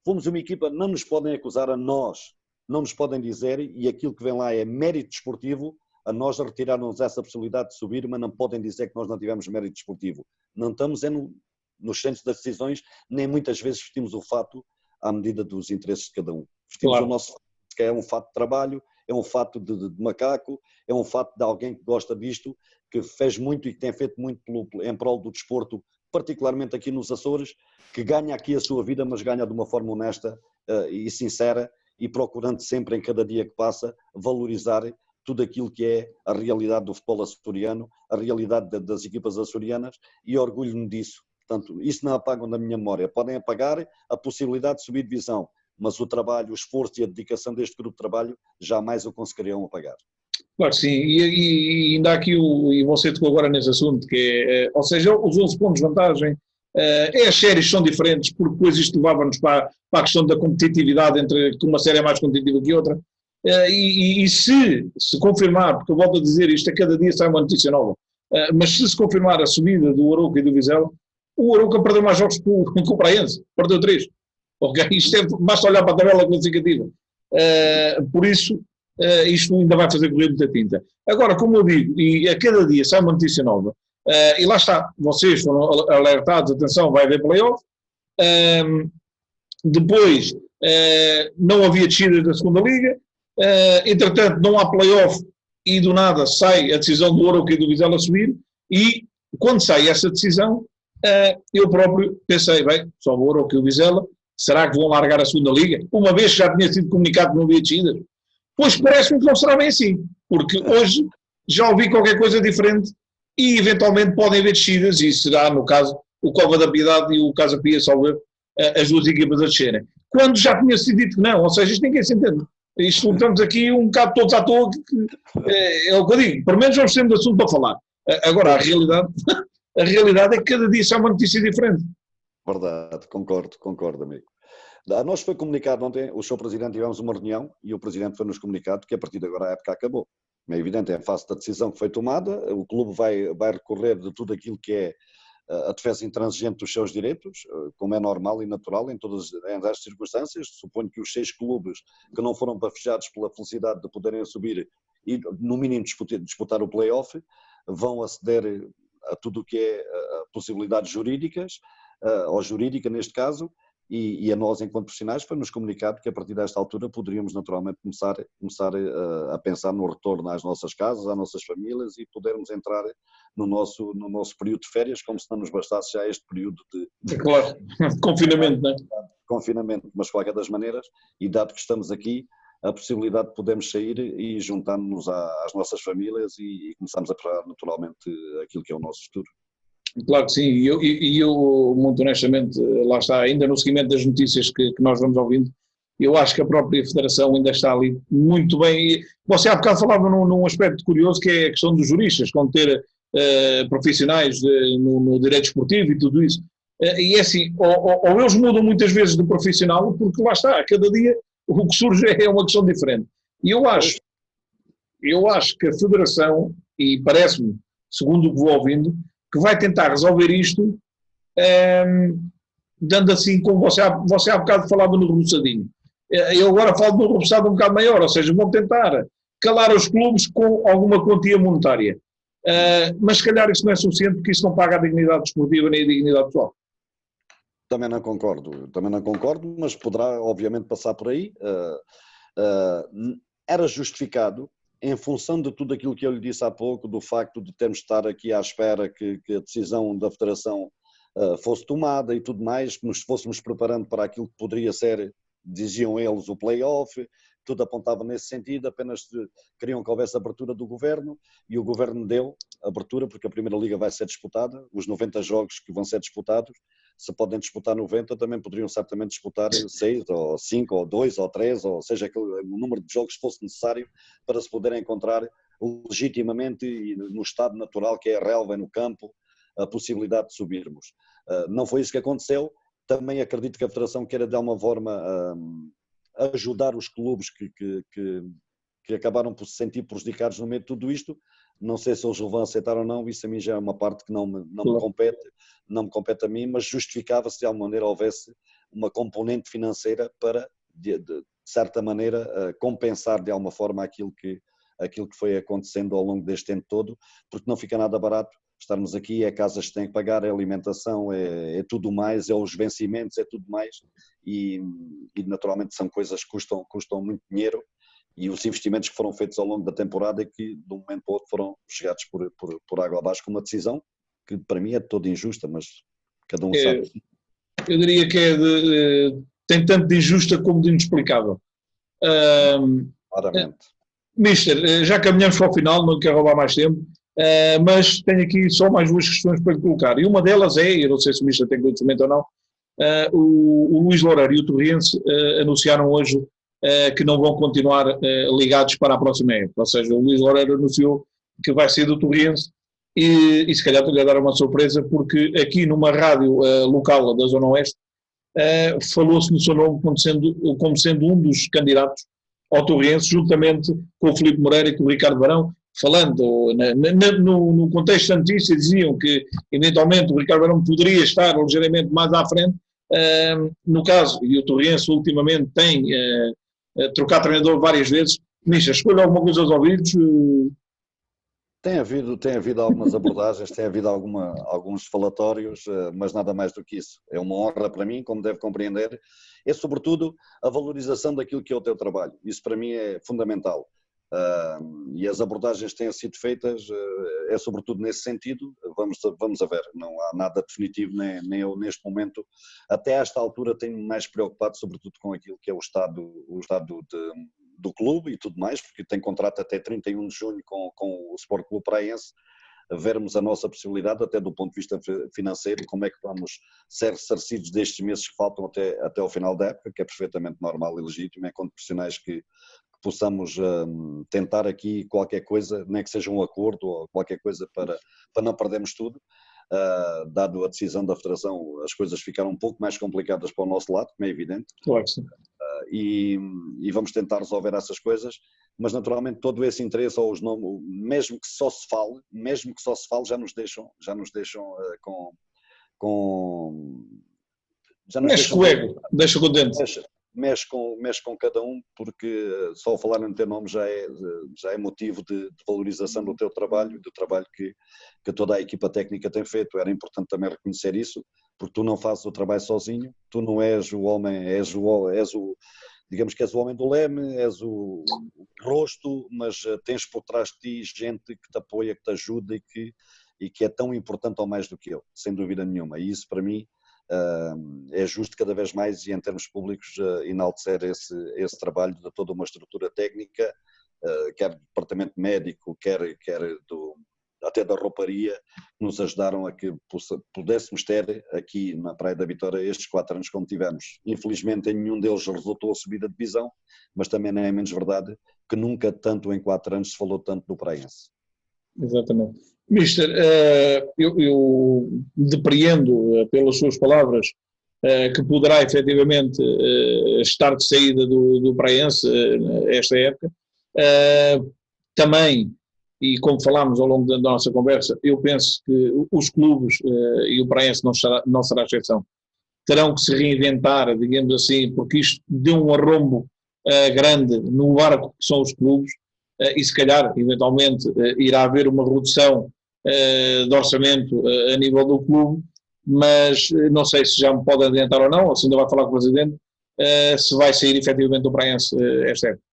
A: fomos uma equipa, não nos podem acusar a nós, não nos podem dizer, e aquilo que vem lá é mérito desportivo. A nós retiraram-nos essa possibilidade de subir, mas não podem dizer que nós não tivemos mérito desportivo. Não estamos nos centros das decisões, nem muitas vezes vestimos o fato à medida dos interesses de cada um. Vestimos o nosso fato, que é um fato de trabalho, é um fato de macaco, é um fato de alguém que gosta disto, que fez muito e que tem feito muito em prol do desporto, particularmente aqui nos Açores, que ganha aqui a sua vida, mas ganha de uma forma honesta e sincera, e procurando sempre, em cada dia que passa, valorizar tudo aquilo que é a realidade do futebol açoriano, a realidade das equipas açorianas, e orgulho-me disso. Portanto, isso não apagam da minha memória. Podem apagar a possibilidade de subir divisão, mas o trabalho, o esforço e a dedicação deste grupo de trabalho jamais o conseguiriam apagar.
B: Claro que sim, e ainda há aqui, e você tocou agora nesse assunto, que é, ou seja, os 11 pontos de vantagem, as séries são diferentes, porque depois isto levava-nos para a questão da competitividade, entre que uma série é mais competitiva que outra. E se confirmar, porque eu volto a dizer isto, a cada dia sai uma notícia nova, mas se confirmar a subida do Arouca e do Vizela, o Arouca perdeu mais jogos que o Praense, perdeu 3. Okay? Isto basta olhar para a tabela classificativa. Por isso, isto ainda vai fazer correr muita tinta. Agora, como eu digo, e a cada dia sai uma notícia nova, e lá está, vocês foram alertados, atenção, vai haver play-off. Depois, não havia descidas da segunda liga. Entretanto, não há play-off e do nada sai a decisão do Arouca e do Vizela subir, e quando sai essa decisão, eu próprio pensei, bem, só o Arouca e o Vizela, será que vão largar a segunda liga? Uma vez que já tinha sido comunicado que não havia descidas. Pois parece-me que não será bem assim, porque hoje já ouvi qualquer coisa diferente e eventualmente podem haver descidas, e será, no caso, o Cova da Piedade e o Casa Pia, salvo as duas equipas a descerem. Quando já tinha sido dito que não, ou seja, isto ninguém se entende. Isto estamos aqui um bocado todos à toa, é o que eu digo, pelo menos vamos ter um assunto para falar. Agora, a realidade é que cada dia sai uma notícia diferente.
A: Verdade, concordo, amigo. A nós foi comunicado ontem, o Sr. Presidente, tivemos uma reunião e o Presidente foi-nos comunicado que a partir de agora a época acabou. É evidente, é em face da decisão que foi tomada, o clube vai recorrer de tudo aquilo que é a defesa intransigente dos seus direitos, como é normal e natural em todas as circunstâncias. Suponho que os 6 clubes que não foram bafejados pela felicidade de poderem subir e, no mínimo, disputar o play-off, vão aceder a tudo o que é possibilidades jurídicas, ou jurídica neste caso, e a nós, enquanto profissionais, foi-nos comunicado que a partir desta altura poderíamos naturalmente começar a pensar no retorno às nossas casas, às nossas famílias, e podermos entrar no nosso período de férias, como se não nos bastasse já este período de
B: claro, confinamento, não é?
A: Confinamento, mas de qualquer das maneiras, e dado que estamos aqui, a possibilidade de podermos sair e juntar-nos às nossas famílias e começarmos a preparar naturalmente aquilo que é o nosso futuro.
B: Claro que sim, e eu muito honestamente, lá está, ainda no seguimento das notícias que nós vamos ouvindo, eu acho que a própria Federação ainda está ali muito bem. Você há bocado falava num aspecto curioso, que é a questão dos juristas, quando ter profissionais no direito esportivo e tudo isso. E é assim, ou eles mudam muitas vezes de profissional, porque lá está, cada dia o que surge é uma questão diferente. E eu acho que a Federação, e parece-me, segundo o que vou ouvindo, que vai tentar resolver isto, dando assim, como você há bocado falava no roçadinho. Eu agora falo de um roçado um bocado maior, ou seja, vão tentar calar os clubes com alguma quantia monetária. Mas se calhar isso não é suficiente, porque isso não paga a dignidade desportiva nem a dignidade pessoal.
A: Também não concordo, mas poderá obviamente passar por aí. Era justificado, em função de tudo aquilo que eu lhe disse há pouco, do facto de termos de estar aqui à espera que a decisão da Federação fosse tomada e tudo mais, que nos fôssemos preparando para aquilo que poderia ser, diziam eles, o play-off, tudo apontava nesse sentido, apenas queriam que houvesse abertura do Governo, e o Governo deu abertura, porque a Primeira Liga vai ser disputada, os 90 jogos que vão ser disputados, se podem disputar 90, também poderiam certamente disputar 6, ou 5, ou 2, ou 3, ou seja, o número de jogos que fosse necessário para se poderem encontrar legitimamente e no estado natural que é a relva, no campo, a possibilidade de subirmos. Não foi isso que aconteceu. Também acredito que a Federação queira de alguma forma ajudar os clubes que acabaram por se sentir prejudicados no meio de tudo isto. Não sei se eles vão aceitar ou não, isso a mim já é uma parte que não me compete a mim, mas justificava-se de alguma maneira houvesse uma componente financeira para, de certa maneira, compensar de alguma forma aquilo que foi acontecendo ao longo deste tempo todo, porque não fica nada barato estarmos aqui, é casas que têm que pagar, é alimentação, é tudo mais, é os vencimentos, é tudo mais, e naturalmente são coisas que custam muito dinheiro, e os investimentos que foram feitos ao longo da temporada é que de um momento para o outro foram chegados por água abaixo com uma decisão que para mim é de todo injusta, mas cada um sabe.
B: Eu diria que tem tanto de injusta como de inexplicável.
A: Claramente.
B: Mister, já caminhamos para o final, não quero roubar mais tempo, mas tenho aqui só mais duas questões para lhe colocar. E uma delas é, eu não sei se o Mister tem conhecimento ou não, o Luís Loureiro e o Torriense anunciaram hoje que não vão continuar ligados para a próxima época. Ou seja, o Luís Loureiro anunciou que vai ser do Torriense e se calhar estou-lhe a dar uma surpresa, porque aqui numa rádio local da Zona Oeste falou-se no seu nome como sendo um dos candidatos ao Torriense, juntamente com o Filipe Moreira e com o Ricardo Barão, falando no contexto da notícia, diziam que eventualmente o Ricardo Barão poderia estar ligeiramente mais à frente, no caso, e o Torriense ultimamente tem trocado treinador várias vezes. Misha, escolha alguma coisa aos ouvidos?
A: Tem havido algumas abordagens, tem havido alguns falatórios, mas nada mais do que isso. É uma honra para mim, como deve compreender, é sobretudo a valorização daquilo que é o teu trabalho. Isso para mim é fundamental. E as abordagens que têm sido feitas é sobretudo nesse sentido. Vamos a ver, não há nada definitivo, nem eu neste momento, até esta altura tenho mais preocupado sobretudo com aquilo que é o estado do clube e tudo mais, porque tem contrato até 31 de junho com o Sport Clube Praense, vermos a nossa possibilidade até do ponto de vista financeiro, como é que vamos ser ressarcidos destes meses que faltam até ao final da época, que é perfeitamente normal e legítimo, enquanto profissionais que possamos tentar aqui qualquer coisa, nem que seja um acordo ou qualquer coisa para não perdermos tudo. Dado a decisão da Federação, as coisas ficaram um pouco mais complicadas para o nosso lado, como é evidente.
B: Claro que sim.
A: E vamos tentar resolver essas coisas, mas naturalmente todo esse interesse ou os nomes, mesmo que só se fale, já nos deixam já nos
B: mexe com o ego, deixa contente.
A: Mexe com cada um, porque só falar em ter nome já é motivo de valorização do teu trabalho, do trabalho que toda a equipa técnica tem feito. Era importante também reconhecer isso, porque tu não fazes o trabalho sozinho, tu não és o homem, digamos que és o homem do leme, és o rosto, mas tens por trás de ti gente que te apoia, que te ajuda e que é tão importante ou mais do que eu, sem dúvida nenhuma. E isso para mim é justo cada vez mais, e em termos públicos, enaltecer esse trabalho de toda uma estrutura técnica, quer do departamento médico, quer até da rouparia, que nos ajudaram a que pudéssemos ter aqui na Praia da Vitória estes 4 anos como tivemos. Infelizmente em nenhum deles resultou a subida de divisão, mas também não é menos verdade que nunca tanto em 4 anos se falou tanto do Praense.
B: Exatamente. Mister, eu depreendo pelas suas palavras que poderá efetivamente estar de saída do Praense esta época. Também, e como falámos ao longo da nossa conversa, eu penso que os clubes, e o Praense não será exceção, terão que se reinventar, digamos assim, porque isto deu um arrombo grande no barco que são os clubes, e se calhar, eventualmente, irá haver uma redução de orçamento a nível do clube, mas não sei se já me pode adiantar ou não, ou se ainda vai falar com o Presidente, se vai sair efetivamente do Praense esta época.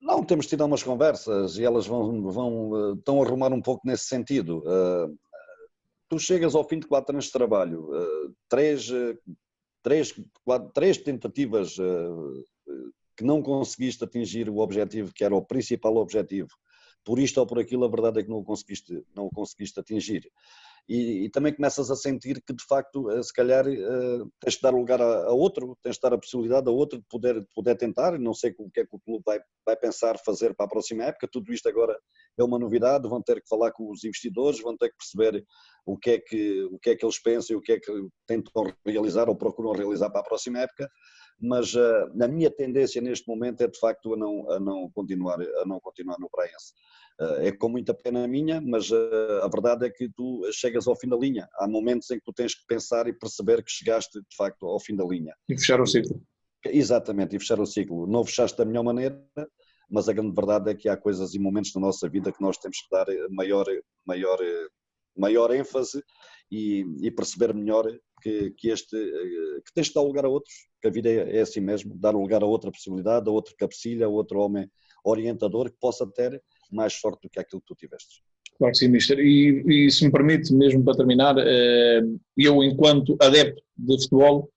A: Não, temos tido umas conversas e elas estão a arrumar um pouco nesse sentido. Tu chegas ao fim de 4 anos de trabalho, três tentativas que não conseguiste atingir o objetivo, que era o principal objetivo, por isto ou por aquilo, a verdade é que não o conseguiste atingir. E também começas a sentir que, de facto, se calhar tens de dar lugar a outro, tens de dar a possibilidade a outro de poder tentar. Não sei o que é que o clube vai pensar fazer para a próxima época. Tudo isto agora é uma novidade, vão ter que falar com os investidores, vão ter que perceber o que é que eles pensam e o que é que tentam realizar ou procuram realizar para a próxima época. Mas a minha tendência neste momento é, de facto, a não continuar no Praense. É com muita pena minha, mas a verdade é que tu chegas ao fim da linha. Há momentos em que tu tens que pensar e perceber que chegaste, de facto, ao fim da linha.
B: E fechar o ciclo.
A: Exatamente, e fechar o ciclo. Não fechaste da melhor maneira, mas a grande verdade é que há coisas e momentos na nossa vida que nós temos que dar maior ênfase e perceber melhor que tens de dar lugar a outros, que a vida é assim mesmo, dar lugar a outra possibilidade, a outro cabecilha, a outro homem orientador que possa ter mais sorte do que aquilo que tu tiveste.
B: Claro que sim, Mister. E se me permite, mesmo para terminar, eu, enquanto adepto de futebol,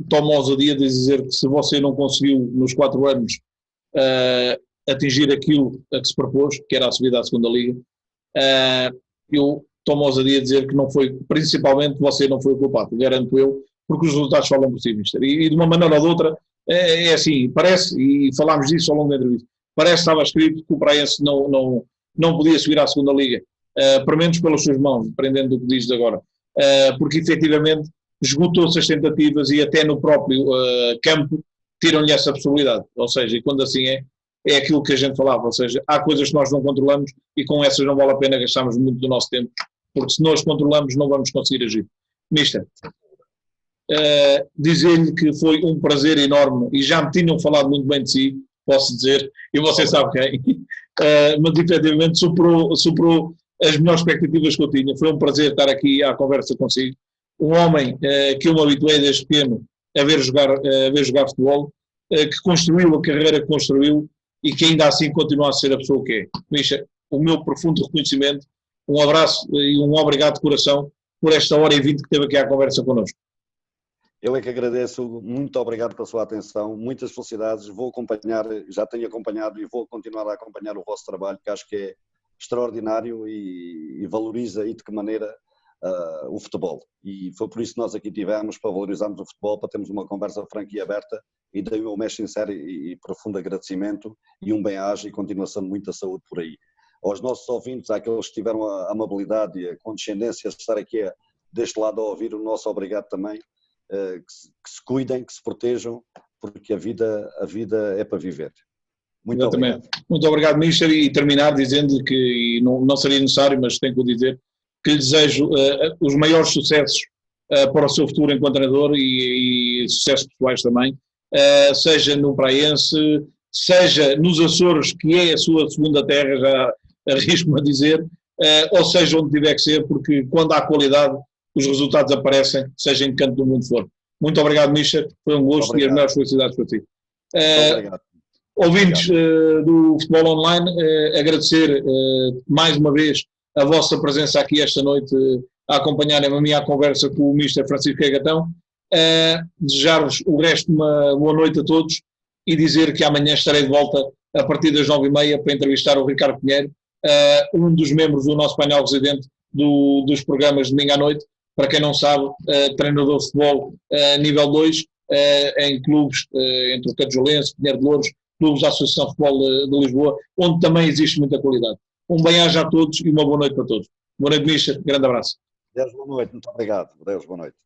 B: tomo a ousadia de dizer que se você não conseguiu, nos 4 anos, atingir aquilo a que se propôs, que era a subida à segunda liga, eu tomo a ousadia de dizer que não foi, principalmente você não foi o culpado, garanto eu, porque os resultados falam por si, Mister. E de uma maneira ou de outra, é assim, parece, e falámos disso ao longo da entrevista, parece que estava escrito que o Praense não podia subir à segunda liga, pelo menos pelas suas mãos, dependendo do que diz agora, porque efetivamente esgotou-se as tentativas e até no próprio campo tiram-lhe essa possibilidade, ou seja, e quando assim é aquilo que a gente falava, ou seja, há coisas que nós não controlamos e com essas não vale a pena gastarmos muito do nosso tempo, porque se nós controlamos não vamos conseguir agir. Mister, dizer-lhe que foi um prazer enorme e já me tinham falado muito bem de si, posso dizer, e você sabe quem, mas efetivamente superou as melhores expectativas que eu tinha. Foi um prazer estar aqui à conversa consigo. Um homem que eu me habituei desde pequeno a ver jogar futebol, que construiu a carreira que construiu e que ainda assim continua a ser a pessoa que é. Misha, o meu profundo reconhecimento, um abraço e um obrigado de coração por esta hora e 20 que teve aqui à conversa connosco.
A: Eu é que agradeço, muito obrigado pela sua atenção, muitas felicidades, vou acompanhar, já tenho acompanhado e vou continuar a acompanhar o vosso trabalho, que acho que é extraordinário e valoriza e de que maneira o futebol. E foi por isso que nós aqui tivemos, para valorizarmos o futebol, para termos uma conversa franca e aberta, e daí o meu mais sincero e profundo agradecimento e um bem-aja e continuação de muita saúde por aí. Aos nossos ouvintes, àqueles que tiveram a amabilidade e a condescendência de estar aqui deste lado a ouvir, o nosso obrigado também. Que se cuidem, que se protejam, porque a vida é para viver. Muito obrigado.
B: Muito obrigado, Mister, e terminar dizendo que, não seria necessário, mas tenho que o dizer, que lhe desejo os maiores sucessos para o seu futuro enquanto treinador e sucessos pessoais também, seja no Praense, seja nos Açores, que é a sua segunda terra, já arrisco-me a dizer, ou seja onde tiver que ser, porque quando há qualidade, os resultados aparecem, seja em que canto do mundo for. Muito obrigado, Mister, foi um gosto e as melhores felicidades para ti.
A: Obrigado.
B: Ouvintes do Futebol Online, agradecer mais uma vez a vossa presença aqui esta noite, a acompanharem a minha conversa com o Mister Francisco Regatão, desejar-vos o resto de uma boa noite a todos e dizer que amanhã estarei de volta a partir das 9h30 para entrevistar o Ricardo Pinheiro, um dos membros do nosso painel residente dos programas de domingo à noite. Para quem não sabe, treinador de futebol nível 2, em clubes entre o Cajolense, Pinheiro de Louros, clubes da Associação de Futebol de Lisboa, onde também existe muita qualidade. Um bem-aja a todos e uma boa noite para todos. Boa noite, Mister. Grande abraço.
A: Deus, boa noite. Muito obrigado. Deus, boa noite.